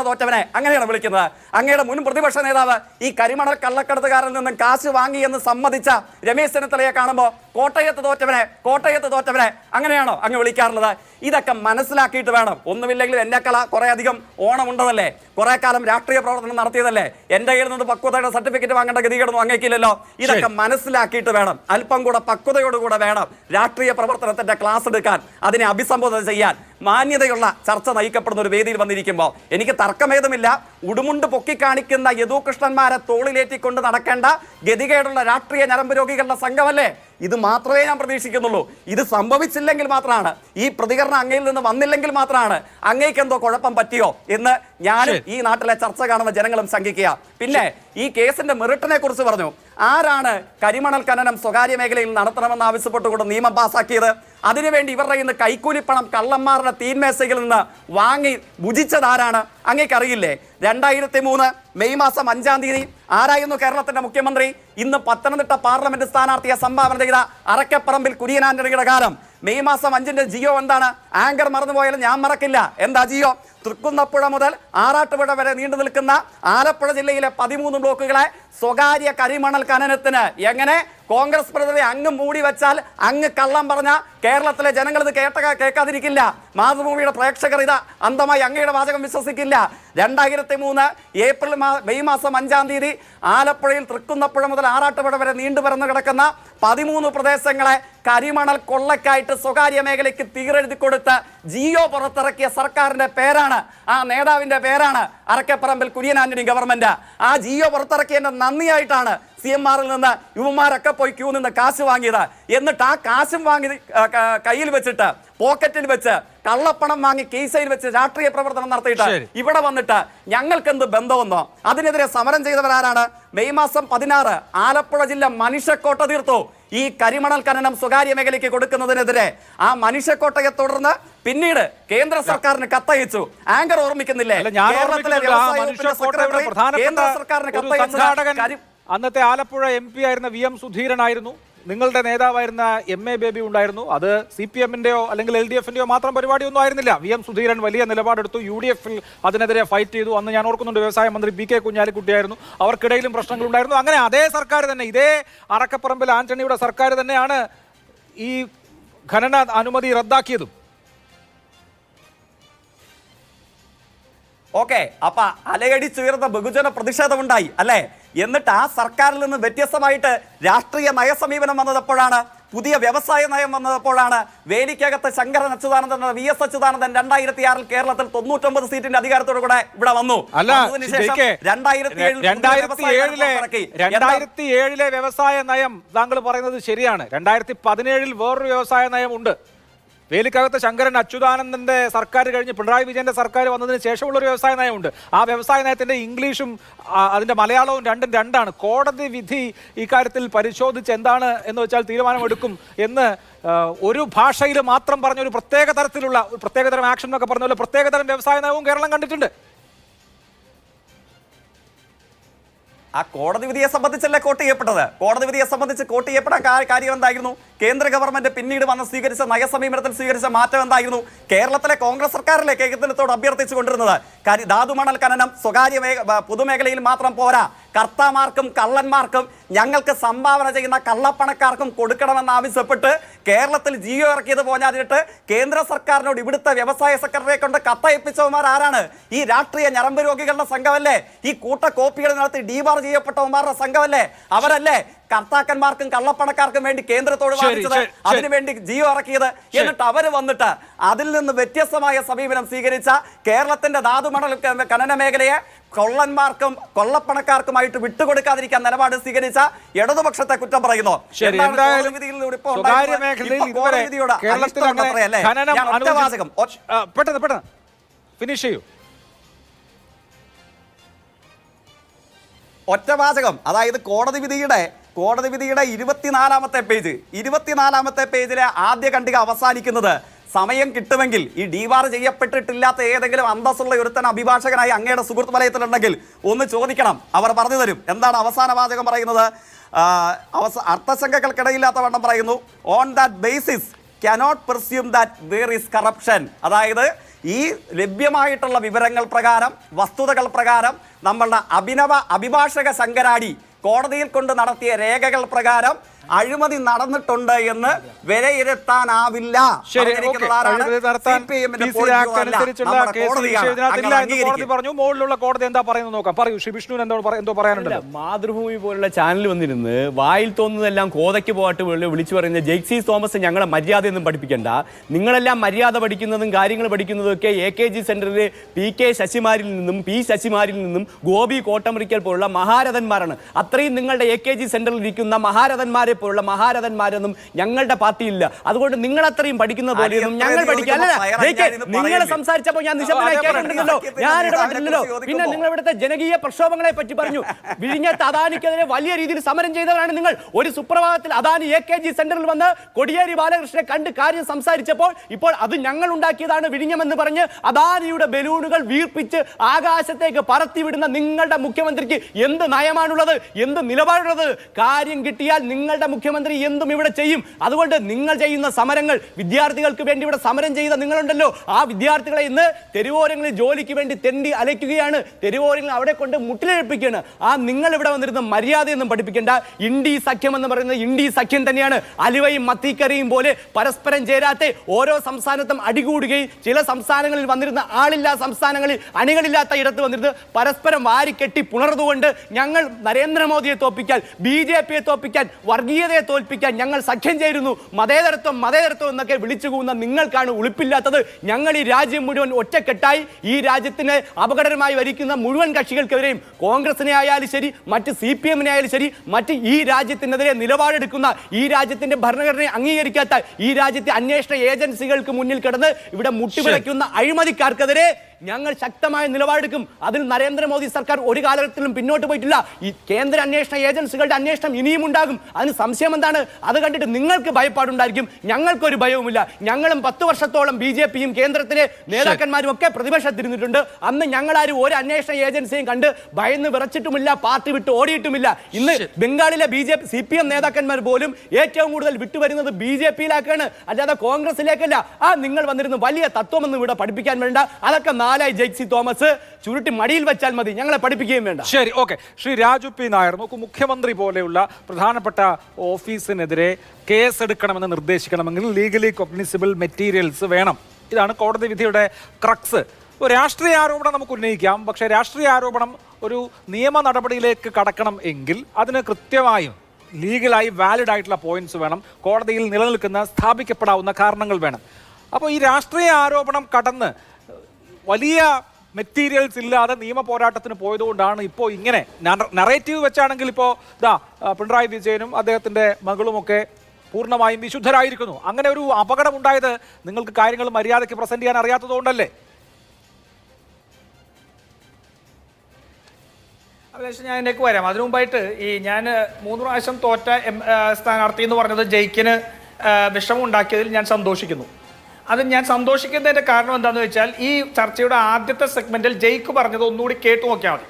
തോറ്റവനെ അങ്ങനെയാണ് വിളിക്കുന്നത്. അങ്ങയുടെ മുൻ പ്രതിപക്ഷ നേതാവ് ഈ കരിമണൽ കള്ളക്കടത്തുകാരിൽ നിന്നും കാശ് വാങ്ങി എന്ന് സമ്മതിച്ച രമേശ് ചെന്നിത്തലയെ കാണുമ്പോൾ കോട്ടയത്ത് തോറ്റവനെ അങ്ങനെയാണോ അങ്ങ് വിളിക്കാറുള്ളത്? ഇതൊക്കെ മനസ്സിലാക്കിയിട്ട് വേണം. ഒന്നുമില്ലെങ്കിൽ എന്നെക്കാൾ കുറെ അധികം ഓണമുണ്ടതല്ലേ, കുറെ കാലം രാഷ്ട്രീയ പ്രവർത്തനം നടത്തിയതല്ലേ, എന്റെ കയ്യിൽ നിന്ന് പക്വതയുടെ സർട്ടിഫിക്കറ്റ് വാങ്ങേണ്ട ഗതികേടൊന്നും അങ്ങേക്കില്ലല്ലോ. ഇതൊക്കെ മനസ്സിലാക്കിയിട്ട് വേണം, അല്പം കൂടെ പക്വതയോടുകൂടെ വേണം രാഷ്ട്രീയ പ്രവർത്തനത്തിന്റെ ക്ലാസ് എടുക്കാൻ, അതിനെ അഭിസംബോധന ചെയ്യാൻ. മാന്യതയുള്ള ചർച്ച നയിക്കപ്പെടുന്ന ഒരു വേദിയിൽ വന്നിരിക്കുമ്പോൾ എനിക്ക് തർക്കമേതുമില്ല. ഉടുമുണ്ട് പൊക്കിക്കാണിക്കുന്ന യദുകൃഷ്ണന്മാരെ തോളിലേറ്റിക്കൊണ്ട് നടക്കേണ്ട ഗതികേടുള്ള രാഷ്ട്രീയ ഞരമ്പ് രോഗികളുടെ സംഘമല്ലേ ഇത്? മാത്രമേ ഞാൻ പ്രതീക്ഷിക്കുന്നുള്ളൂ. ഇത് സംഭവിച്ചില്ലെങ്കിൽ മാത്രമാണ്, ഈ പ്രതികരണം അങ്ങയിൽ നിന്ന് വന്നില്ലെങ്കിൽ മാത്രമാണ് അങ്ങേക്ക് എന്തോ കുഴപ്പം പറ്റിയോ എന്ന് ഞാനും ഈ നാട്ടിലെ ചർച്ച കാണുന്ന ജനങ്ങളും ശങ്കിക്കുക. പിന്നെ ഈ കേസിന്റെ മെറിറ്റിനെ കുറിച്ച് പറഞ്ഞു. ആരാണ് കരിമണൽ ഖനനം സ്വകാര്യ മേഖലയിൽ നടത്തണമെന്ന് ആവശ്യപ്പെട്ടുകൊണ്ട് നിയമം പാസാക്കിയത്? അതിനുവേണ്ടി ഇവരുടെ ഇന്ന് കൈക്കൂലിപ്പണം കള്ളന്മാരുടെ തീന്മേശയിൽ നിന്ന് വാങ്ങി ഭുജിച്ചതാരാണ്? അങ്ങേക്കറിയില്ലേ? 2003 മെയ് മാസം 5-ാം തീയതി ആരായിരുന്നു കേരളത്തിന്റെ മുഖ്യമന്ത്രി? ഇന്ന് പത്തനംതിട്ട പാർലമെന്റ് സ്ഥാനാർത്ഥിയെ സംഭാവന ചെയ്ത അറക്കപ്പറമ്പിൽ കുര്യൻ ആന്റണിയുടെ കാലം. മെയ് മാസം 5-ന്റെ ജിയോ എന്താണ്? ആങ്കർ മറന്നുപോയാലും ഞാൻ മറക്കില്ല. എന്താ ജിയോ? തൃക്കുന്നപ്പുഴ മുതൽ ആറാട്ടുപുഴ വരെ നീണ്ടു നിൽക്കുന്ന ആലപ്പുഴ ജില്ലയിലെ 13 ബ്ലോക്കുകളെ സ്വകാര്യ കരിമണൽ ഖനനത്തിന് എങ്ങനെ കോൺഗ്രസ് പ്രതിനിധി അങ്ങ് മൂടി വെച്ചാൽ അങ്ങ് കള്ളം പറഞ്ഞ കേരളത്തിലെ ജനങ്ങൾ ഇത് കേൾക്കാതിരിക്കില്ല. മാതൃഭൂമിയുടെ പ്രേക്ഷകർ ഇത് അന്ധമായി അങ്ങയുടെ വാചകം വിശ്വസിക്കില്ല. 2003 മെയ് മാസം 5-ാം തീയതി ആലപ്പുഴയിൽ തൃക്കുന്നപ്പുഴ മുതൽ ആറാട്ടുപുഴ വരെ നീണ്ടു പരന്നു കിടക്കുന്ന 13 പ്രദേശങ്ങളെ കരിമണൽ കൊള്ളക്കായിട്ട് സ്വകാര്യ മേഖലയ്ക്ക് തീരെഴുതി കൊടുത്ത് ജിയോ പുറത്തിറക്കിയ സർക്കാരിന്റെ പേരാണ്, ആ നേതാവിന്റെ പേരാണ് അറക്കപ്പറമ്പിൽ കുര്യൻ ആന്റണി ഗവൺമെന്റ്. ആ ജിയോ പുറത്തിറക്കിയതിന്റെ നന്ദിയായിട്ടാണ് CMR-ൽ നിന്ന് യുവമാരൊക്കെ പോയി ക്യൂ നിന്ന് കാശ് വാങ്ങിയത്. എന്നിട്ട് ആ കാശും വാങ്ങി കയ്യിൽ വെച്ചിട്ട് പോക്കറ്റിൽ വെച്ച് കള്ളപ്പണം വാങ്ങി കീശയിൽ വെച്ച് രാഷ്ട്രീയ പ്രവർത്തനം നടത്തിയിട്ട് ഇവിടെ വന്നിട്ട് ഞങ്ങൾക്ക് എന്ത് ബന്ധമെന്നോ അതിനെതിരെ സമരം ചെയ്തവരാരാണ്? മെയ് മാസം 16 ആലപ്പുഴ ജില്ല മനുഷ്യക്കോട്ട തീർത്തു. ഈ കരിമണൽ ഖനനം സ്വകാര്യ മേഖലയ്ക്ക് കൊടുക്കുന്നതിനെതിരെ ആ മനുഷ്യക്കോട്ടയെ തുടർന്ന് പിന്നീട് കേന്ദ്ര സർക്കാരിന് കത്തയച്ചു. ആങ്കർ ഓർമ്മിക്കുന്നില്ലേ? കേരളത്തിലെ വ്യവസായ കേന്ദ്ര സർക്കാരിന് കത്തയച്ചു. അന്നത്തെ ആലപ്പുഴ MP ആയിരുന്ന VM സുധീരനായിരുന്നു. നിങ്ങളുടെ നേതാവായിരുന്ന MA ബേബി ഉണ്ടായിരുന്നു. അത് CPM-ന്റെയോ അല്ലെങ്കിൽ LDF-ന്റെയോ മാത്രം പരിപാടിയൊന്നും ആയിരുന്നില്ല. VM സുധീരൻ വലിയ നിലപാടെടുത്തു. UDF-ൽ അതിനെതിരെ ഫൈറ്റ് ചെയ്തു. അന്ന് ഞാൻ ഓർക്കുന്നുണ്ട് വ്യവസായ മന്ത്രി PK കുഞ്ഞാലിക്കുട്ടിയായിരുന്നു. അവർക്കിടയിലും പ്രശ്നങ്ങളുണ്ടായിരുന്നു. അങ്ങനെ അതേ സർക്കാർ തന്നെ, ഇതേ അറക്കപ്പറമ്പിൽ ആന്റണിയുടെ സർക്കാർ തന്നെയാണ് ഈ ഖനന അനുമതി റദ്ദാക്കിയതും. ഓക്കെ, അപ്പൊ അലയടിച്ചുയർന്ന ബഹുജന പ്രതിഷേധമുണ്ടായി അല്ലേ? എന്നിട്ട് ആ സർക്കാരിൽ നിന്ന് വ്യത്യസ്തമായിട്ട് രാഷ്ട്രീയ നയസമീപനം വന്നതപ്പോഴാണ്, പുതിയ വ്യവസായ നയം വന്നതപ്പോഴാണ്. വേലിക്കകത്ത് ശങ്കരൻ അച്യുതാനന്ദൻ, VS അച്യുതാനന്ദൻ 2006 കേരളത്തിൽ 99 സീറ്റിന്റെ അധികാരത്തോടു കൂടെ ഇവിടെ വന്നു. അതിനുശേഷം 2007 വ്യവസായ നയം താങ്കൾ പറയുന്നത് ശരിയാണ്. 2017 വേറൊരു വ്യവസായ നയമുണ്ട്. വേലിക്കകത്ത് ശങ്കരൻ അച്യുതാനന്ദന്റെ സർക്കാർ കഴിഞ്ഞ് പിണറായി വിജയന്റെ സർക്കാർ വന്നതിന് ശേഷമുള്ളൊരു വ്യവസായ നയമുണ്ട്. ആ വ്യവസായ നയത്തിന്റെ ഇംഗ്ലീഷും അതിന്റെ മലയാളവും രണ്ടും രണ്ടാണ്. കോടതി വിധി ഇക്കാര്യത്തിൽ പരിശോധിച്ച് എന്താണ് എന്ന് വെച്ചാൽ തീരുമാനമെടുക്കും എന്ന് ഒരു ഭാഷയിൽ മാത്രം പറഞ്ഞ ഒരു പ്രത്യേക തരം ആക്ഷൻ എന്നൊക്കെ പറഞ്ഞ പോലെ പ്രത്യേകതരം വ്യവസായ നയവും കേരളം കണ്ടിട്ടുണ്ട്. ആ കോടതി വിധിയെ സംബന്ധിച്ചല്ലേ കോട്ട് ചെയ്യപ്പെട്ടത്? കോടതി വിധിയെ സംബന്ധിച്ച് കോട്ട് ചെയ്യപ്പെടാൻ കാര്യം എന്തായിരുന്നു? കേന്ദ്ര ഗവൺമെന്റ് പിന്നീട് വന്ന് സ്വീകരിച്ച നയസമീപനത്തിൽ സ്വീകരിച്ച മാറ്റം എന്തായിരുന്നു? കേരളത്തിലെ കോൺഗ്രസ് സർക്കാരിലെ കേന്ദ്രത്തോട് അഭ്യർത്ഥിച്ചു കൊണ്ടിരുന്നത് ധാതുമണൽ ഖനനം സ്വകാര്യ പൊതുമേഖലയിൽ മാത്രം പോരാ, കർത്താമാർക്കും കള്ളന്മാർക്കും ഞങ്ങൾക്ക് സംഭാവന ചെയ്യുന്ന കള്ളപ്പണക്കാർക്കും കൊടുക്കണമെന്ന് ആവശ്യപ്പെട്ട് കേരളത്തിൽ ജിയോ ഇറക്കിയത് പോഞ്ഞാതിട്ട് കേന്ദ്ര സർക്കാരിനോട് ഇവിടുത്തെ വ്യവസായ സെക്രട്ടറിയെ കൊണ്ട് കത്തയപ്പിച്ചവന്മാർ ആരാണ്? ഈ രാഷ്ട്രീയ ഞരമ്പ് രോഗികളുടെ സംഘമല്ലേ? ഈ കൂട്ട കോപ്പികൾ നടത്തി ഡീബാർ ചെയ്യപ്പെട്ടവന്മാരുടെ സംഘമല്ലേ? അവരല്ലേ കർത്താക്കന്മാർക്കും കള്ളപ്പണക്കാർക്കും വേണ്ടി കേന്ദ്രത്തോട് വാദിച്ചത്, അതിനുവേണ്ടി ജിയോ ഇറക്കിയത്? എന്നിട്ട് അവര് വന്നിട്ട് അതിൽ നിന്ന് വ്യത്യസ്തമായ സമീപനം സ്വീകരിച്ച കേരളത്തിന്റെ ധാതുമണൽ ഖനന മേഖലയെ കൊള്ളന്മാർക്കും കൊള്ളപ്പണക്കാർക്കുമായിട്ട് വിട്ടുകൊടുക്കാതിരിക്കാൻ നിലപാട് സ്വീകരിച്ച ഇടതുപക്ഷത്തെ കുറ്റം പറയുന്നു. ഒറ്റവാചകം, അതായത് കോടതി വിധിയുടെ 24-ാമത്തെ പേജിലെ ആദ്യ ഖണ്ഡിക അവസാനിക്കുന്നത് സമയം കിട്ടുമെങ്കിൽ ഈ ഡീവാർ ചെയ്യപ്പെട്ടിട്ടില്ലാത്ത ഏതെങ്കിലും അന്തസ്സുള്ള ഒരുത്തൻ അഭിഭാഷകനായി അങ്ങയുടെ സുഹൃത്ത് വലയത്തിലുണ്ടെങ്കിൽ ഒന്ന് ചോദിക്കണം, അവർ പറഞ്ഞു തരും. എന്താണ് അവസാന വാചകം പറയുന്നത്? അർത്ഥശങ്കകൾക്കിടയില്ലാത്ത വണ്ണം പറയുന്നു, on that basis cannot presume that there is corruption. അതായത് ഈ ലഭ്യമായിട്ടുള്ള വിവരങ്ങൾ പ്രകാരം, വസ്തുതകൾ പ്രകാരം നമ്മളുടെ അഭിഭാഷക ശങ്കരാടി കോടതിയിൽ കൊണ്ട് നടത്തിയ രേഖകൾ പ്രകാരം അഴിമതി നടന്നിട്ടുണ്ട് എന്ന് വിലയിരുത്താനാവില്ല. മുകളിലുള്ള കോടതി എന്താ പറയുന്നത് നോക്കാം. പറയൂ ശ്രീ വിഷ്ണു, എന്തോ പറയാനുണ്ട്. മാതൃഭൂമി പോലുള്ള ചാനൽ വന്നിരുന്ന് വായിൽ തോന്നുന്നതെല്ലാം കോതയ്ക്ക് പോയിട്ട് വിളിച്ചു പറയുന്ന ജെയ്സി തോമസ് ഞങ്ങളെ മര്യാദയൊന്നും പഠിപ്പിക്കണ്ട, നിങ്ങളെല്ലാം മര്യാദ പഠിക്കുന്നതും കാര്യങ്ങൾ പഠിക്കുന്നതും ഒക്കെ AKG സെന്ററിലെ PK ശശിമാരിൽ നിന്നും P ശശിമാരിൽ നിന്നും ഗോപി കോട്ടമുറിക്കൽ പോലുള്ള മഹാരഥന്മാരാണ്. അത്രയും നിങ്ങളുടെ AKG സെന്ററിൽ ഇരിക്കുന്ന മഹാരഥന്മാരെ പോലുള്ള മഹാരഥന്മാരൊന്നും ഞങ്ങളുടെ പാർട്ടിയില്ല. അതുകൊണ്ട് നിങ്ങൾ അത്രയും പഠിക്കുന്ന പോലെയൊന്നും ഞങ്ങൾ പഠിക്കാല്ല. നിങ്ങൾ സംസാരിച്ചപ്പോൾ ഞാൻ നിശബ്ദനായി കേട്ടിട്ടുണ്ടല്ലോ, ഞാൻ ഇടപെട്ടില്ലല്ലോ. പിന്നെ നിങ്ങൾ ഇവിടുത്തെ ജനകീയ പ്രക്ഷോഭങ്ങളെ പറ്റി പറഞ്ഞു. വിഴിഞ്ഞത്ത് അദാനിക്കെതിരെ വലിയ രീതിയിൽ സമരം ചെയ്തവരാണ് നിങ്ങൾ. ഒരു സുപ്രഭാതത്തിൽ അദാനി AKG സെന്ററിൽ വന്ന് കോടിയേരി ബാലകൃഷ്ണനെ കണ്ട് കാര്യം സംസാരിച്ചപ്പോൾ ഇപ്പോൾ അത് ഞങ്ങൾ ഉണ്ടാക്കിയതാണ് വിഴിഞ്ഞമെന്ന് പറഞ്ഞ് അദാനിയുടെ ബലൂണുകൾ വീർപ്പിച്ച് ആകാശത്തേക്ക് പറത്തിവിടുന്ന നിങ്ങളുടെ മുഖ്യമന്ത്രിക്ക് എന്ത് നയമാണുള്ളത്, എന്ത് നിലപാടുള്ളത്? കാര്യം കിട്ടിയാൽ നിങ്ങളുടെ മുഖ്യമന്ത്രി എന്തും ഇവിടെ ചെയ്യും. അതുകൊണ്ട് നിങ്ങൾ ചെയ്യുന്ന സമരങ്ങൾ, വിദ്യാർത്ഥികൾക്ക് വേണ്ടി ഇവിടെ സമരം ചെയ്ത നിങ്ങളുണ്ടല്ലോ, ആ വിദ്യാർത്ഥികളെ ഇന്ന് തെരുവോരങ്ങളിൽ ജോലിക്ക് വേണ്ടി തെണ്ടി അലയ്ക്കുകയാണ്, തെരുവോരങ്ങളിൽ അവിടെ കൊണ്ട് മുട്ടിലെടുപ്പിക്കുകയാണ്. ആ നിങ്ങൾ ഇവിടെ വന്നിരുന്ന മര്യാദയൊന്നും പഠിപ്പിക്കേണ്ട. ഇന്ത്യ സഖ്യം എന്ന് പറയുന്നത് ഇന്ത്യ സഖ്യം തന്നെയാണ്. അലുവയും മത്തിക്കറിയും പോലെ പരസ്പരം ചേരാത്ത ഓരോ സംസ്ഥാനത്തും അടികൂടുകയും ചില സംസ്ഥാനങ്ങളിൽ വന്നിരുന്ന ആളില്ലാ സംസ്ഥാനങ്ങളിൽ അണികളില്ലാത്ത ഇടത്ത് വന്നിരുന്ന് പരസ്പരം വാരിക്കെട്ടി പുണർന്നുകൊണ്ട് ഞങ്ങൾ നരേന്ദ്രമോദിയെ തോപ്പിക്കാൻ, BJP യെ തോപ്പിക്കാൻ, വർഗീയ വർഗീയതയെ തോൽപ്പിക്കാൻ ഞങ്ങൾ സഖ്യം ചേരുന്നു, മതേതരത്വം മതേതരത്വം എന്നൊക്കെ വിളിച്ചു പോകുന്ന നിങ്ങൾക്കാണ് ഉളുപ്പില്ലാത്തത്. ഞങ്ങൾ ഈ രാജ്യം മുഴുവൻ ഒറ്റക്കെട്ടായി ഈ രാജ്യത്തിന് അപകടകരമായി വരിക്കുന്ന മുഴുവൻ കക്ഷികൾക്കെതിരെയും, കോൺഗ്രസിനെ ആയാലും ശരി, മറ്റ് CPM-നെ ആയാലും ശരി, മറ്റ് ഈ രാജ്യത്തിനെതിരെ നിലപാടെടുക്കുന്ന, ഈ രാജ്യത്തിന്റെ ഭരണഘടനയെ അംഗീകരിക്കാത്ത, ഈ രാജ്യത്തെ അന്വേഷണ ഏജൻസികൾക്ക് മുന്നിൽ കിടന്ന് ഇവിടെ മുട്ടിവിളയ്ക്കുന്ന അഴിമതിക്കാർക്കെതിരെ ഞങ്ങൾ ശക്തമായ നിലപാടെടുക്കും. അതിൽ നരേന്ദ്രമോദി സർക്കാർ ഒരു കാലഘട്ടത്തിലും പിന്നോട്ട് പോയിട്ടില്ല. ഈ കേന്ദ്ര അന്വേഷണ ഏജൻസികളുടെ അന്വേഷണം ഇനിയും ഉണ്ടാകും. അതിന് സംശയം എന്താണ്? അത് കണ്ടിട്ട് നിങ്ങൾക്ക് ഭയപ്പാടുണ്ടായിരിക്കും, ഞങ്ങൾക്കൊരു ഭയവുമില്ല. ഞങ്ങളും 10 വർഷത്തോളം BJP-യും കേന്ദ്രത്തിലെ നേതാക്കന്മാരും ഒക്കെ പ്രതിപക്ഷത്തിരുന്നിട്ടുണ്ട്. അന്ന് ഞങ്ങളാരും ഒരു അന്വേഷണ ഏജൻസിയും കണ്ട് ഭയന്ന് വിറച്ചിട്ടുമില്ല, പാർട്ടി വിട്ട് ഓടിയിട്ടുമില്ല. ഇന്ന് ബംഗാളിലെ CPM നേതാക്കന്മാർ പോലും ഏറ്റവും കൂടുതൽ വിട്ടുവരുന്നത് BJP-യിലേക്കാണ്, അല്ലാതെ കോൺഗ്രസിലേക്കല്ല. നിങ്ങൾ വന്നിരുന്ന് വലിയ തത്വമൊന്നും ഇവിടെ പഠിപ്പിക്കാൻ വേണ്ട. അതൊക്കെ നാലായി ജെയ്സി തോമസ് ചുരുട്ടി മടിയിൽ വെച്ചാൽ മതി, ഞങ്ങളെ പഠിപ്പിക്കുകയും വേണ്ട. ശരി, ഓക്കെ. ശ്രീ രാജു പി നായർ, നോക്കൂ, മുഖ്യമന്ത്രി പോലെയുള്ള പ്രധാനപ്പെട്ട ഓഫീസിനെതിരെ കേസ് എടുക്കണമെന്ന് നിർദ്ദേശിക്കണമെങ്കിൽ ലീഗലി കോഗ്നിസിബിൾ മെറ്റീരിയൽസ് വേണം. ഇതാണ് കോടതി വിധിയുടെ ക്രക്സ്. ഒരു രാഷ്ട്രീയ ആരോപണം നമുക്ക് ഉന്നയിക്കാം, പക്ഷേ രാഷ്ട്രീയ ആരോപണം ഒരു നിയമ നടപടിയിലേക്ക് കടക്കണം എങ്കിൽ അതിന് കൃത്യമായും ലീഗലായി വാലിഡ് ആയിട്ടുള്ള പോയിന്റ്സ് വേണം, കോടതിയിൽ നിലനിൽക്കുന്ന സ്ഥാപിക്കപ്പെടാവുന്ന കാരണങ്ങൾ വേണം. അപ്പോൾ ഈ രാഷ്ട്രീയ ആരോപണം കടന്ന് വലിയ മെറ്റീരിയൽസ് ഇല്ലാതെ നിയമ പോരാട്ടത്തിന് പോയതുകൊണ്ടാണ് ഇപ്പോൾ ഇങ്ങനെ നറേറ്റീവ് വെച്ചാണെങ്കിൽ ഇപ്പോൾ പിണറായി വിജയനും അദ്ദേഹത്തിൻ്റെ മകളുമൊക്കെ പൂർണ്ണമായും വിശുദ്ധരായിരിക്കുന്നു. അങ്ങനെ ഒരു അപകടം ഉണ്ടായത് നിങ്ങൾക്ക് കാര്യങ്ങൾ മര്യാദയ്ക്ക് പ്രസന്റ് ചെയ്യാൻ അറിയാത്തതുകൊണ്ടല്ലേ? അഭിലാഷ്, ഞാൻ ഇതിലേക്ക് വരാം. അതിനു മുമ്പായിട്ട് ഞാൻ 3 പ്രാവശ്യം തോറ്റ സ്ഥാനാർത്ഥി എന്ന് പറഞ്ഞത് ജയിക്കിന് വിഷമം ഉണ്ടാക്കിയതിൽ ഞാൻ സന്തോഷിക്കുന്നു. അത് ഞാൻ സന്തോഷിക്കുന്നതിൻ്റെ കാരണം എന്താണെന്ന് വെച്ചാൽ, ഈ ചർച്ചയുടെ ആദ്യത്തെ സെഗ്മെന്റിൽ ജയിക്ക് പറഞ്ഞത് ഒന്നുകൂടി കേട്ടു നോക്കിയാൽ മതി.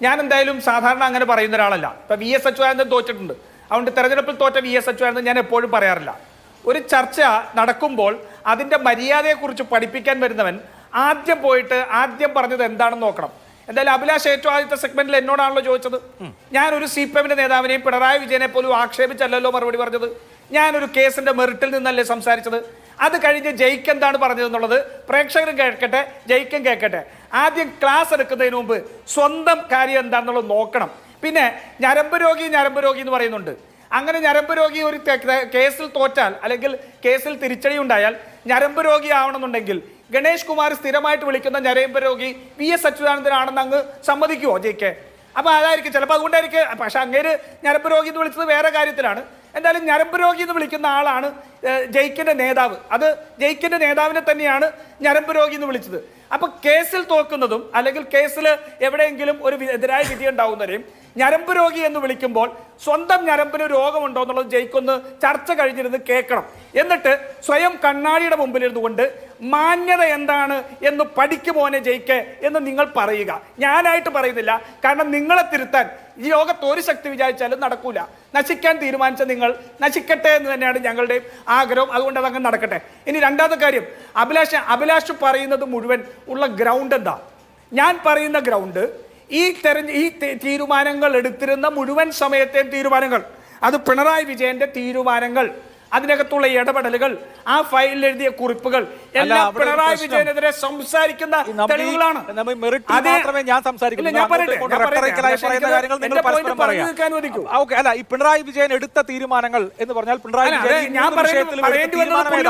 ഞാൻ എന്തായാലും സാധാരണ അങ്ങനെ പറയുന്ന ഒരാളല്ല. ഇപ്പം VS അച്യുതാനന്ദൻ തോറ്റിട്ടുണ്ട്, അതുകൊണ്ട് തെരഞ്ഞെടുപ്പിൽ തോറ്റ VS അച്യുതാനന്ദൻ ഞാൻ എപ്പോഴും പറയാറില്ല. ഒരു ചർച്ച നടക്കുമ്പോൾ അതിൻ്റെ മര്യാദയെക്കുറിച്ച് പഠിപ്പിക്കാൻ വരുന്നവൻ ആദ്യം പോയിട്ട് ആദ്യം പറഞ്ഞത് എന്താണെന്ന് നോക്കണം. എന്തായാലും അഭിലാഷ് ഏറ്റവും ആദ്യത്തെ സെഗ്മെന്റിൽ എന്നോടാണല്ലോ ചോദിച്ചത്. ഞാനൊരു CPM-ന്റെ നേതാവിനെയും പിണറായി വിജയനെ പോലും ആക്ഷേപിച്ചല്ലോ മറുപടി പറഞ്ഞത്. ഞാനൊരു കേസിന്റെ മെറിറ്റിൽ നിന്നല്ലേ സംസാരിച്ചത്. അത് കഴിഞ്ഞ് ജയിക്ക് എന്താണ് പറഞ്ഞതെന്നുള്ളത് പ്രേക്ഷകരും കേൾക്കട്ടെ, ജയിക്കും കേൾക്കട്ടെ. ആദ്യം ക്ലാസ് എടുക്കുന്നതിന് മുമ്പ് സ്വന്തം കാര്യം എന്താണെന്നുള്ളത് നോക്കണം. പിന്നെ ഞരമ്പ് രോഗി എന്ന് പറയുന്നുണ്ട്. അങ്ങനെ ഞരമ്പ് രോഗി ഒരു കേസിൽ തോറ്റാൽ അല്ലെങ്കിൽ കേസിൽ തിരിച്ചടി ഉണ്ടായാൽ ഞരമ്പ് രോഗി ആവണമെന്നുണ്ടെങ്കിൽ ഗണേഷ് കുമാർ സ്ഥിരമായിട്ട് വിളിക്കുന്ന ഞരമ്പ് രോഗി VS അച്യുതാനന്ദനാണെന്ന് അങ്ങ് സമ്മതിക്കുമോ ജയിക്ക്? അപ്പോൾ അതായിരിക്കും ചിലപ്പോൾ, അതുകൊണ്ടായിരിക്കും. പക്ഷെ അങ്ങേര് ഞരമ്പ് രോഗി എന്ന് വിളിച്ചത് വേറെ കാര്യത്തിലാണ്. എന്തായാലും ഞരമ്പ് രോഗി എന്ന് വിളിക്കുന്ന ആളാണ് ജയിക്കിന്റെ നേതാവ്. അത് ജയിക്കിന്റെ നേതാവിനെ തന്നെയാണ് ഞരമ്പ് രോഗി എന്ന് വിളിച്ചത്. അപ്പൊ കേസിൽ തോക്കുന്നതും അല്ലെങ്കിൽ കേസിൽ എവിടെയെങ്കിലും ഒരു എതിരായ വിധി ഉണ്ടാവുന്നവരെയും ഞരമ്പ് രോഗി എന്ന് വിളിക്കുമ്പോൾ സ്വന്തം ഞരമ്പിന് രോഗമുണ്ടോ എന്നുള്ളത് ജയിക്കൊന്ന് ചർച്ച കഴിഞ്ഞിരുന്ന് കേൾക്കണം. എന്നിട്ട് സ്വയം കണ്ണാടിയുടെ മുമ്പിലിരുന്നു കൊണ്ട് മാന്യത എന്താണ് എന്ന് പഠിക്കുമോനെ ജയിക്ക് എന്ന് നിങ്ങൾ പറയുക. ഞാനായിട്ട് പറയുന്നില്ല, കാരണം നിങ്ങളെ തിരുത്താൻ ഈ ലോകത്ത് ഒരു ശക്തി വിചാരിച്ചാലും നടക്കൂല. നശിക്കാൻ തീരുമാനിച്ച നിങ്ങൾ നശിക്കട്ടെ എന്ന് തന്നെയാണ് ഞങ്ങളുടെ ആഗ്രഹം. അതുകൊണ്ട് അതങ്ങ് നടക്കട്ടെ. ഇനി രണ്ടാമത്തെ കാര്യം, അഭിലാഷ് പറയുന്നത് മുഴുവൻ ഉള്ള ഗ്രൗണ്ട് എന്താ? ഞാൻ പറയുന്ന ഗ്രൗണ്ട് ഈ തീരുമാനങ്ങൾ എടുത്തിരുന്ന മുഴുവൻ സമയത്തെയും തീരുമാനങ്ങൾ, അത് പിണറായി വിജയന്റെ തീരുമാനങ്ങൾ, അതിനകത്തുള്ള ഇടപെടലുകൾ, ആ ഫയലിൽ എഴുതിയ കുറിപ്പുകൾ എല്ലാം പിണറായി വിജയനെതിരെ സംസാരിക്കുന്ന തെളിവുകളാണ്. ഈ പിണറായി വിജയൻ എടുത്ത തീരുമാനങ്ങൾ എന്ന് പറഞ്ഞാൽ പിണറായി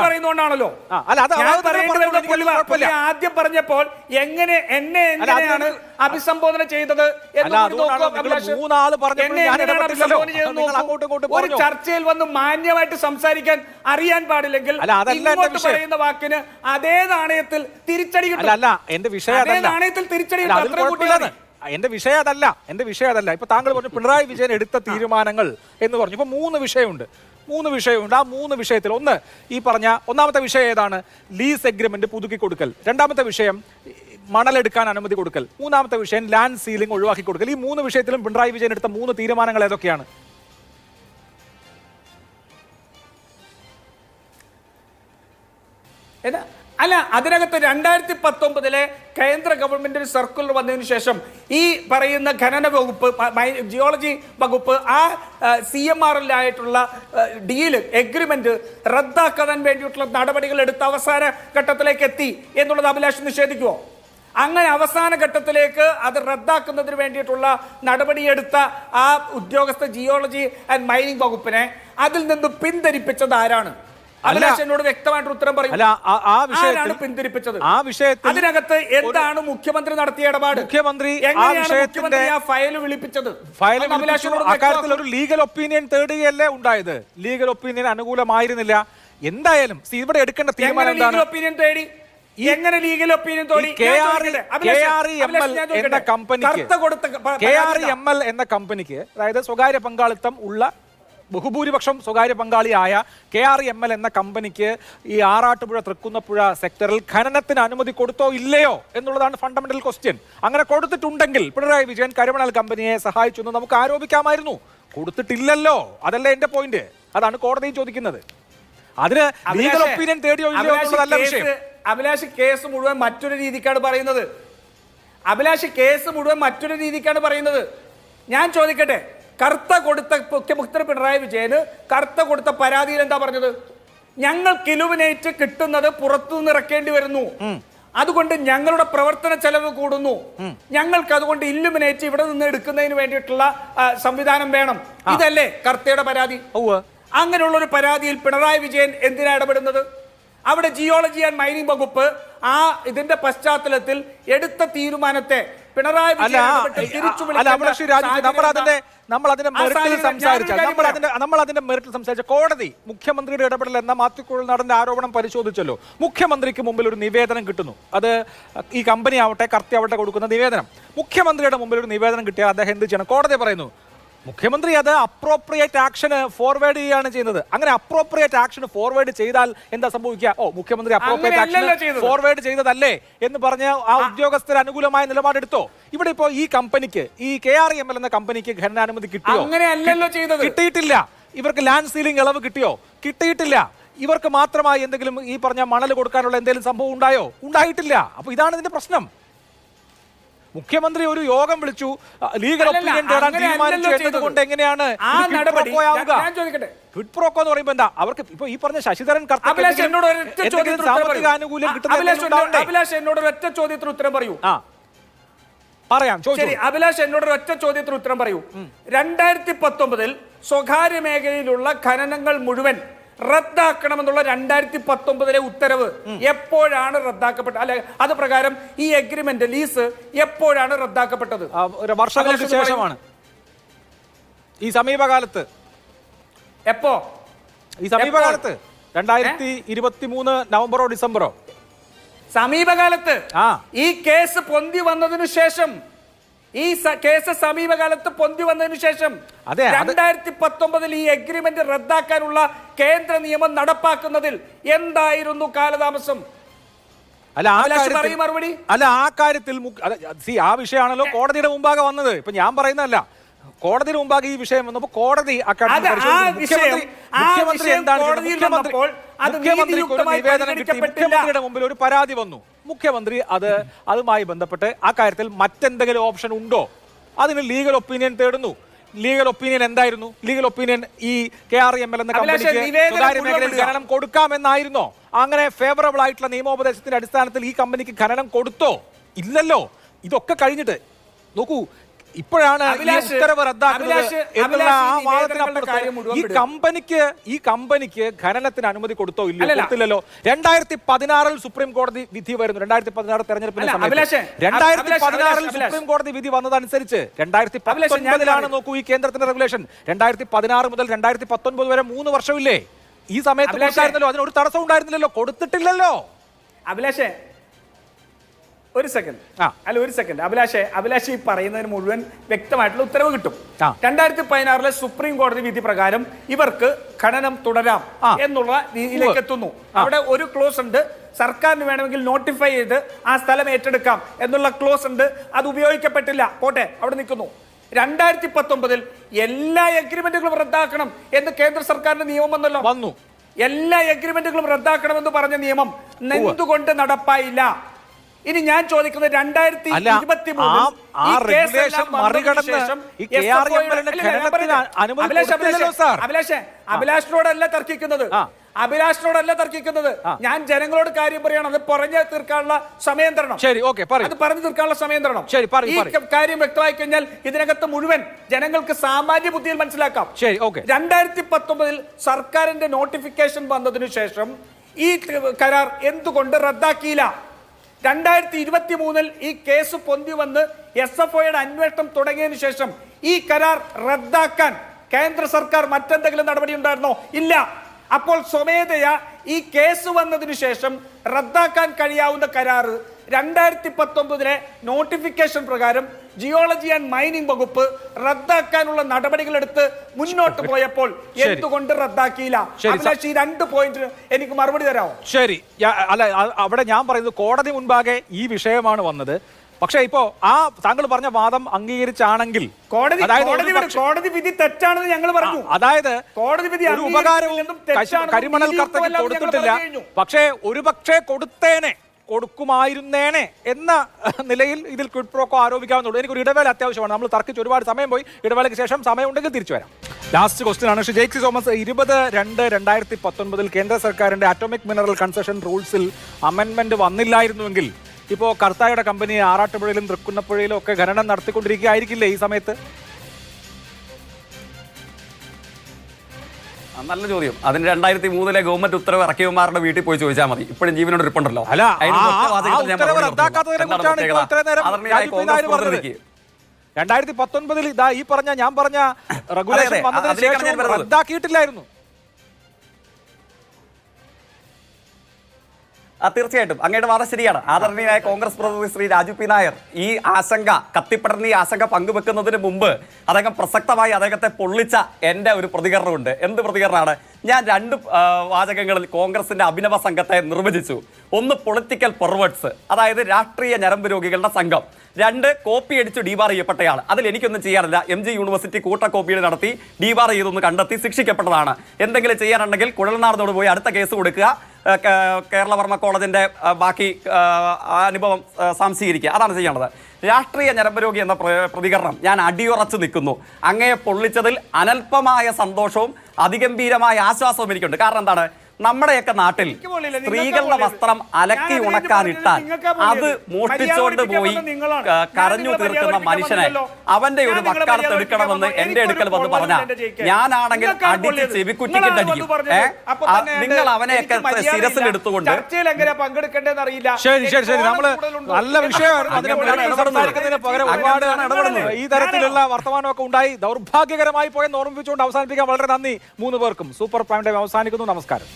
പറയുന്നോണ്ടാണല്ലോ. ആദ്യം പറഞ്ഞപ്പോൾ എങ്ങനെയാണ് അഭിസംബോധന ചെയ്തത് ഒരു ചർച്ചയിൽ വന്ന് മാന്യമായിട്ട് സംസാരിക്കാൻ അറിയാൻ പാടില്ലെങ്കിൽ പറയുന്ന വാക്കിന് അതേ നാണയത്തിൽ തിരിച്ചടി കിട്ടും. എന്റെ വിഷയം അതല്ല. ഇപ്പൊ താങ്കൾ പറഞ്ഞു പിണറായി വിജയൻ എടുത്ത തീരുമാനങ്ങൾ എന്ന് പറഞ്ഞു. ഇപ്പൊ 3 വിഷയമുണ്ട്. ആ 3 വിഷയത്തിൽ ഒന്ന് ഈ പറഞ്ഞ ഒന്നാമത്തെ വിഷയം ഏതാണ്? ലീസ് എഗ്രിമെന്റ് പുതുക്കി കൊടുക്കൽ. രണ്ടാമത്തെ വിഷയം മണലെടുക്കാൻ അനുമതി കൊടുക്കൽ. മൂന്നാമത്തെ വിഷയം ലാൻഡ് സീലിംഗ് ഒഴിവാക്കി കൊടുക്കൽ. ഈ 3 വിഷയത്തിലും പിണറായി വിജയൻ എടുത്ത 3 തീരുമാനങ്ങൾ ഏതൊക്കെയാണ്? അല്ല, അതിനകത്ത് 2019 കേന്ദ്ര ഗവൺമെന്റിന് സർക്കുലർ വന്നതിന് ശേഷം ഈ പറയുന്ന ഖനന വകുപ്പ്, ജിയോളജി വകുപ്പ്, ആ CMRL-ആയിട്ടുള്ള ഡീല് എഗ്രിമെന്റ് റദ്ദാക്കാൻ വേണ്ടിയിട്ടുള്ള നടപടികൾ എടുത്ത് അവസാന ഘട്ടത്തിലേക്ക് എത്തി എന്നുള്ളത് അഭിലാഷ് നിഷേധിക്കുമോ? അങ്ങനെ അവസാന ഘട്ടത്തിലേക്ക് അത് റദ്ദാക്കുന്നതിന് വേണ്ടിയിട്ടുള്ള നടപടിയെടുത്ത ആ ഉദ്യോഗസ്ഥ ജിയോളജി ആൻഡ് മൈനിങ് വകുപ്പിനെ അതിൽ നിന്ന് പിന്തിരിപ്പിച്ചത് ആരാണ്? അഭിലാഷ് എന്നോട് വ്യക്തമായിട്ട് ഉത്തരം പറയും. ആരാണ് പിന്തിരിപ്പിച്ചത്? ആ വിഷയത്തിൽ അതിനകത്ത് എന്താണ് മുഖ്യമന്ത്രി നടത്തിയ ഇടപാട്? മുഖ്യമന്ത്രി ആ ഫയൽ വിളിപ്പിച്ചത്? അക്കാര്യത്തിൽ ഒരു ലീഗൽ ഒപ്പീനിയൻ തേടുകയല്ലേ ഉണ്ടായത്. ലീഗൽ ഒപ്പീനിയൻ അനുകൂലമായിരുന്നില്ല. എന്തായാലും ഇവിടെ എടുക്കേണ്ട തീരുമാനം എന്താണ്? ഒപ്പീനിയൻ തേടി എങ്ങനെ ലീഗൽ ഒപ്പീനിയൻ തോന്നി? KREML എന്ന കമ്പനിക്ക്, അതായത് സ്വകാര്യ പങ്കാളിത്തം ഉള്ള ബഹുഭൂരിപക്ഷം സ്വകാര്യ പങ്കാളിയായ KREML എന്ന കമ്പനിക്ക് ഈ ആറാട്ടുപുഴ തൃക്കുന്നപ്പുഴ സെക്ടറിൽ ഖനനത്തിന് അനുമതി കൊടുത്തോ ഇല്ലയോ എന്നുള്ളതാണ് ഫണ്ടമെന്റൽ ക്വസ്റ്റ്യൻ. അങ്ങനെ കൊടുത്തിട്ടുണ്ടെങ്കിൽ പിണറായി വിജയൻ കരിമണൽ കമ്പനിയെ സഹായിച്ചു എന്ന് നമുക്ക് ആരോപിക്കാമായിരുന്നു. കൊടുത്തിട്ടില്ലല്ലോ, അതല്ല എന്റെ പോയിന്റ്. അതാണ് കോടതി ചോദിക്കുന്നത്. അതിന് ലീഗൽ ഒപ്പീനിയൻ തേടിയോ ഇല്ലയോ എന്നുള്ളതല്ല വിഷയം. അഭിലാഷ് കേസ് മുഴുവൻ മറ്റൊരു രീതിക്കാണ് പറയുന്നത്. ഞാൻ ചോദിക്കട്ടെ, കർത്ത കൊടുത്ത മുഖ്യമന്ത്രി പിണറായി വിജയന് കർത്ത കൊടുത്ത പരാതിയിൽ എന്താ പറഞ്ഞത്? ഞങ്ങൾക്ക് ഇലുമിനേറ്റ് കിട്ടുന്നത് പുറത്തുനിന്ന് ഇറക്കേണ്ടി വരുന്നു, അതുകൊണ്ട് ഞങ്ങളുടെ പ്രവർത്തന ചെലവ് കൂടുന്നു, ഞങ്ങൾക്ക് അതുകൊണ്ട് ഇല്ലുമിനേറ്റ് ഇവിടെ നിന്ന് എടുക്കുന്നതിന് വേണ്ടിയിട്ടുള്ള സംവിധാനം വേണം. ഇതല്ലേ കർത്തയുടെ പരാതി? അങ്ങനെയുള്ള ഒരു പരാതിയിൽ പിണറായി വിജയൻ എന്തിനാ ഇടപെടുന്നത്? അവിടെ ജിയോളജി ആൻഡ് മൈനിങ് വകുപ്പ് ഇതിന്റെ പശ്ചാത്തലത്തിൽ എടുത്ത തീരുമാനത്തെ പിണറായി വിജയൻ നമ്മൾ അതിന്റെ മെറിറ്റിൽ സംസാരിച്ച കോടതി മുഖ്യമന്ത്രിയുടെ ഇടപെടൽ എന്ന മാത്യുക്കുഴൽ നടന്റെ ആരോപണം പരിശോധിച്ചല്ലോ. മുഖ്യമന്ത്രിക്ക് മുമ്പിൽ ഒരു നിവേദനം കിട്ടുന്നു. അത് ഈ കമ്പനി ആവട്ടെ കർത്തി ആവട്ടെ കൊടുക്കുന്ന നിവേദനം. മുഖ്യമന്ത്രിയുടെ മുമ്പിൽ ഒരു നിവേദനം കിട്ടിയാൽ അദ്ദേഹം എന്ത് ചെയ്യണം? കോടതി പറയുന്നു മുഖ്യമന്ത്രി അത് അപ്രോപ്രിയേറ്റ് ആക്ഷന് ഫോർവേഡ് ചെയ്യുകയാണ് ചെയ്യുന്നത്. അങ്ങനെ അപ്രോപ്രിയേറ്റ് ആക്ഷന് ഫോർവേഡ് ചെയ്താൽ എന്താ സംഭവിക്കുക? മുഖ്യമന്ത്രി അപ്രോപ്രിയേറ്റ് ആക്ഷൻ ഫോർവേഡ് ചെയ്തതല്ലേ എന്ന് പറഞ്ഞ് ആ ഉദ്യോഗസ്ഥർ അനുകൂലമായ നിലപാടെടുത്തോ? ഇവിടെ ഇപ്പോ ഈ കമ്പനിക്ക്, ഈ KREML എന്ന കമ്പനിക്ക് ഖനനാനുമതി കിട്ടിയോ? കിട്ടിയിട്ടില്ല. ഇവർക്ക് ലാൻഡ് സീലിംഗ് ഇളവ് കിട്ടിയോ? കിട്ടിയിട്ടില്ല. ഇവർക്ക് മാത്രമായി എന്തെങ്കിലും ഈ പറഞ്ഞ മണൽ കൊടുക്കാനുള്ള എന്തെങ്കിലും സംഭവം ഉണ്ടായോ? ഉണ്ടായിട്ടില്ല. അപ്പൊ ഇതാണ് ഇതിന്റെ പ്രശ്നം. മുഖ്യമന്ത്രി ഒരു യോഗം വിളിച്ചു, ലീഗൽ ഒപ്പീനിയൻ തേടാൻ തീരുമാനിച്ചു എന്നതുകൊണ്ട് എങ്ങനെയാണ് ക്വിഡ് പ്രോക്കോ എന്ന് പറയുമ്പോൾ എന്താ? അവർക്ക് ഇപ്പൊ ഈ പറഞ്ഞ ശശിധരൻ സാമ്പത്തിക ആനുകൂല്യം കിട്ടുന്ന അഭിലാഷ് എന്നോട് ഒറ്റ ചോദ്യത്തിന് ഉത്തരം പറയൂ. അഭിലാഷ് എന്നോട് ഒറ്റ ചോദ്യത്തിന് ഉത്തരം പറയൂ. 2019 സ്വകാര്യ മേഖലയിലുള്ള ഖനനങ്ങൾ മുഴുവൻ റദ്ദാക്കണമെന്നുള്ള 2019 ഉത്തരവ് എപ്പോഴാണ് റദ്ദാക്കപ്പെട്ടത്? അല്ലെ, അത് പ്രകാരം ഈ എഗ്രിമെന്റ് ലീസ് എപ്പോഴാണ് റദ്ദാക്കപ്പെട്ടത്? വർഷങ്ങൾക്ക് ശേഷമാണ്. ഈ സമീപകാലത്ത്. എപ്പോ? ഈ സമീപകാലത്ത് 2023 നവംബറോ ഡിസംബറോ സമീപകാലത്ത്. ഈ കേസ് പൊന്തി വന്നതിനു ശേഷം, ഈ കേസ് സമീപകാലത്ത് പൊന്തി വന്നതിനു ശേഷം 2019 ഈ എഗ്രിമെന്റ് റദ്ദാക്കാനുള്ള കേന്ദ്ര നിയമം നടപ്പാക്കുന്നതിൽ എന്തായിരുന്നു കാലതാമസം? മറുപടി അല്ല, ആ കാര്യത്തിൽ ആ വിഷയമാണല്ലോ കോടതിയുടെ മുമ്പാകെ വന്നത്. ഇപ്പൊ ഞാൻ പറയുന്നതല്ല, കോടതിയുടെ മുമ്പാകെ ഈ വിഷയം വന്നപ്പോൾ കോടതി മുഖ്യമന്ത്രിയുടെ മുമ്പിൽ ഒരു പരാതി വന്നു. മുഖ്യമന്ത്രി അതുമായി ബന്ധപ്പെട്ട് ആ കാര്യത്തിൽ മറ്റെന്തെങ്കിലും ഓപ്ഷൻ ഉണ്ടോ? അതിന് ലീഗൽ ഒപ്പീനിയൻ തേടുന്നു. ലീഗൽ ഒപ്പീനിയൻ എന്തായിരുന്നു? ലീഗൽ ഒപ്പീനിയൻ ഈ KREML എന്ന കമ്പനിക്ക് സ്വകാര്യ മേഖലയിൽ ഖനനം കൊടുക്കാമെന്നായിരുന്നോ? അങ്ങനെ ഫേവറബിൾ ആയിട്ടുള്ള നിയമോപദേശത്തിന്റെ അടിസ്ഥാനത്തിൽ ഈ കമ്പനിക്ക് ഖനനം കൊടുത്തോ? ഇല്ലല്ലോ. ഇതൊക്കെ കഴിഞ്ഞിട്ട് നോക്കൂ, ഇപ്പോഴാണ് ഉത്തരവ് റദ്ദാക്കുന്നത് എന്നുള്ള ആ വാദത്തിനപ്പുറത്ത് ഈ കമ്പനിക്ക് ഖനനത്തിന് അനുമതി കൊടുത്തോ ഇല്ലയോ? കൊടുത്തില്ലല്ലോ. 2016 സുപ്രീം കോടതി വിധി വരുന്നു. 2016 തെരഞ്ഞെടുപ്പിന്റെ സമയത്ത് 2016 സുപ്രീം കോടതി വിധി വന്നതനുസരിച്ച് 2019 നോക്കൂ ഈ കേന്ദ്രത്തിന്റെ റെഗുലേഷൻ. 2016 മുതൽ 2019 വരെ 3 വർഷമില്ലേ? ഈ സമയത്ത് കൊടുത്തായിരുന്നല്ലോ, അതിനൊരു തടസ്സം ഉണ്ടായിരുന്നില്ലല്ലോ, കൊടുത്തിട്ടില്ലല്ലോ. അഭിലാഷേ ഒരു സെക്കൻഡ് അഭിലാഷ് ഈ പറയുന്നതിന് മുഴുവൻ വ്യക്തമായിട്ടുള്ള ഉത്തരവ് കിട്ടും. 2016 സുപ്രീം കോടതി വിധി പ്രകാരം ഇവർക്ക് ഖനനം തുടരാം എന്നുള്ള രീതിയിലേക്ക് എത്തുന്നു. അവിടെ ഒരു ക്ലോസ് ഉണ്ട്, സർക്കാരിന് വേണമെങ്കിൽ നോട്ടിഫൈ ചെയ്ത് ആ സ്ഥലം ഏറ്റെടുക്കാം എന്നുള്ള ക്ലോസ് ഉണ്ട്. അത് ഉപയോഗിക്കപ്പെട്ടില്ല, പോട്ടെ, അവിടെ നിൽക്കുന്നു. 2019 എല്ലാ എഗ്രിമെന്റുകളും റദ്ദാക്കണം എന്ന് കേന്ദ്ര സർക്കാരിന്റെ നിയമം വന്നു. എല്ലാ എഗ്രിമെന്റുകളും റദ്ദാക്കണമെന്ന് പറഞ്ഞ നിയമം എന്തുകൊണ്ട് നടപ്പായില്ല? ഇനി ഞാൻ ചോദിക്കുന്നത് 2023 അഭിലാഷിനോടല്ല തർക്കിക്കുന്നത്. അഭിലാഷിനോടല്ല തർക്കിക്കുന്നത്. ഞാൻ ജനങ്ങളോട് കാര്യം പറയണം. അത് പറഞ്ഞു തീർക്കാനുള്ള സമയം തരണം. ശരി, ഓക്കെ, പറയൂ. അത് പറഞ്ഞു തീർക്കാനുള്ള സമയം തരണം. ശരി, പറയൂ, ഈ പറയൂ. കാര്യം വ്യക്തമായി കഴിഞ്ഞാൽ ഇതിനകത്ത് മുഴുവൻ ജനങ്ങൾക്ക് സാമാന്യ ബുദ്ധിയിൽ മനസ്സിലാക്കാം. ശരി, ഓക്കെ. 2019 സർക്കാരിന്റെ നോട്ടിഫിക്കേഷൻ വന്നതിനു ശേഷം ഈ കരാർ എന്തുകൊണ്ട് റദ്ദാക്കിയില്ല? 2023 ഈ കേസ് പൊന്തി വന്ന് SFOയുടെ അന്വേഷണം തുടങ്ങിയതിനു ശേഷം ഈ കരാർ റദ്ദാക്കാൻ കേന്ദ്ര സർക്കാർ മറ്റെന്തെങ്കിലും നടപടി ഉണ്ടായിരുന്നോ? ഇല്ല. അപ്പോൾ സ്വമേധയാ ഈ കേസ് വന്നതിനു ശേഷം റദ്ദാക്കാൻ കഴിയാവുന്ന കരാറ് 2019 നോട്ടിഫിക്കേഷൻ പ്രകാരം ജിയോളജി ആൻഡ് മൈനിങ് വകുപ്പ് റദ്ദാക്കാനുള്ള നടപടികൾ എടുത്ത് മുന്നോട്ട് പോയപ്പോൾ എന്തുകൊണ്ട് റദ്ദാക്കിയില്ല? അഭിലാഷ്, ഈ 2 പോയിന്റിന് എനിക്ക് മറുപടി തരാമോ? ശരി, അല്ല, അവിടെ ഞാൻ പറയുന്നത് കോടതി മുൻപാകെ ഈ വിഷയമാണ് വന്നത്. പക്ഷേ ഇപ്പോ താങ്കൾ പറഞ്ഞ വാദം അംഗീകരിച്ചാണെങ്കിൽ കോടതി വിധി തെറ്റാണെന്ന് ഞങ്ങൾ പറഞ്ഞു. അതായത് കോടതി വിധി ഒരു ഉപകാരവും കരിമണൽ കർത്തയ്ക്ക് കൊടുത്തിട്ടില്ല, പക്ഷേ ഒരുപക്ഷെ കൊടുക്കുമായിരുന്നേനെ എന്ന നിലയിൽ ഇതിൽ ക്വിഡ് പ്രോക്കോ ആരോപിക്കാവുന്നുള്ളൂ. എനിക്കൊരു ഇടവേള അത്യാവശ്യമാണ്. നമ്മൾ തർക്കിച്ച് ഒരുപാട് സമയം പോയി. ഇടവേളയ്ക്ക് ശേഷം സമയമുണ്ടെങ്കിൽ തിരിച്ചു വരാം. ലാസ്റ്റ് ക്വസ്റ്റ്യൻ ആണ്. ശ്രീ ജെയ്സി തോമസ്, 20/2/2019 കേന്ദ്ര സർക്കാരിന്റെ അറ്റോമിക് മിനറൽ കൺസെഷൻ റൂൾസിൽ അമെൻമെന്റ് വന്നില്ലായിരുന്നുവെങ്കിൽ ഇപ്പോൾ കർത്തായുടെ കമ്പനി ആറാട്ടുപുഴയിലും തൃക്കുന്നപ്പുഴയിലും ഒക്കെ ഖനനം നടത്തിക്കൊണ്ടിരിക്കുകയായിരിക്കില്ലേ ഈ സമയത്ത്? നല്ല ചോദ്യം. അതിന് 2003 ഗവൺമെന്റ് ഉത്തരവ് ഇറക്കിയവന്മാരുടെ വീട്ടിൽ പോയി ചോദിച്ചാൽ മതി. ഇപ്പോഴും ജീവനോട് ഇരിപ്പുണ്ടല്ലോ. 2019 ഇതാ ഈ ഞാൻ പറഞ്ഞ റെഗുലേഷൻ വന്നതിന് ശേഷം റദ്ദാക്കിയിട്ടില്ലായിരുന്നു. തീർച്ചയായിട്ടും അങ്ങയുടെ വാദം ശരിയാണ്. ആദരണീയനായ കോൺഗ്രസ് പ്രതിനിധി ശ്രീ രാജു പി നായർ ഈ ആശങ്ക കത്തിപ്പടർന്ന ഈ ആശങ്ക പങ്കുവെക്കുന്നതിന് മുമ്പ് അദ്ദേഹം പ്രസക്തമായി അദ്ദേഹത്തെ പൊള്ളിച്ച എൻ്റെ ഒരു പ്രതികരണമുണ്ട്. എന്ത് പ്രതികരണമാണ്? ഞാൻ 2 വാചകങ്ങളിൽ കോൺഗ്രസിന്റെ അഭിനവ സംഘത്തെ നിർവചിച്ചു. ഒന്ന്, പൊളിറ്റിക്കൽ പെർവേർട്സ്, അതായത് രാഷ്ട്രീയ ഞരമ്പ് രോഗികളുടെ സംഘം. 2, കോപ്പി അടിച്ചു ഡീബാർ ചെയ്യപ്പെട്ടയാൾ. അതിൽ എനിക്കൊന്നും ചെയ്യാനില്ല. MG യൂണിവേഴ്സിറ്റി കൂട്ട കോപ്പികൾ നടത്തി ഡീബാർ ചെയ്തൊന്ന് കണ്ടെത്തി ശിക്ഷിക്കപ്പെട്ടതാണ്. എന്തെങ്കിലും ചെയ്യാനുണ്ടെങ്കിൽ കുഴൽനാടനോട് പോയി അടുത്ത കേസ് കൊടുക്കുക, കേരളവർമ്മ കോളേജിന്റെ ബാക്കി അനുഭവം സംശീകരിക്കുക, അതാണ് ചെയ്യേണ്ടത്. രാഷ്ട്രീയ ഞരമ്പ് രോഗി എന്ന പ്രതികരണം ഞാൻ അടിയുറച്ചു നിൽക്കുന്നു. അങ്ങയെ പൊള്ളിച്ചതിൽ അനൽപമായ സന്തോഷവും അതിഗംഭീരമായ ആശ്വാസവും എനിക്കുണ്ട്. കാരണം എന്താണ്? നമ്മുടെയൊക്കെ നാട്ടിൽ സ്ത്രീകളുടെ വസ്ത്രം അലക്കി ഉണക്കാനിട്ടാൽ അത് മോഷ്ടിച്ചോണ്ട് പോയി കരഞ്ഞു തീർക്കുന്ന മനുഷ്യനെ അവന്റെ ഒരു വക്കാലത്ത് എടുക്കണമെന്ന് എന്റെ അടുക്കൽ വന്ന് പറഞ്ഞ ഞാനാണെങ്കിൽ അടിച്ച് ചെവിക്കുറ്റിക്കിട്ട് അടിക്കും. നിങ്ങൾ അവനെയൊക്കെ ശിരസിൽ എടുത്തുകൊണ്ട് ശരി ശരി ശരി നമ്മള് നല്ല വിഷയമാണ്. പകരം ഒരുപാട് ഈ തരത്തിലുള്ള വർത്തമാനമൊക്കെ ഉണ്ടായി ദൗർഭാഗ്യകരമായി പോയെന്ന് ഓർമ്മിപ്പിച്ചുകൊണ്ട് അവസാനിപ്പിക്കാൻ വളരെ നന്ദി 3 പേർക്കും. സൂപ്പർ പ്രൈം ടൈം അവസാനിക്കുന്നു. നമസ്കാരം.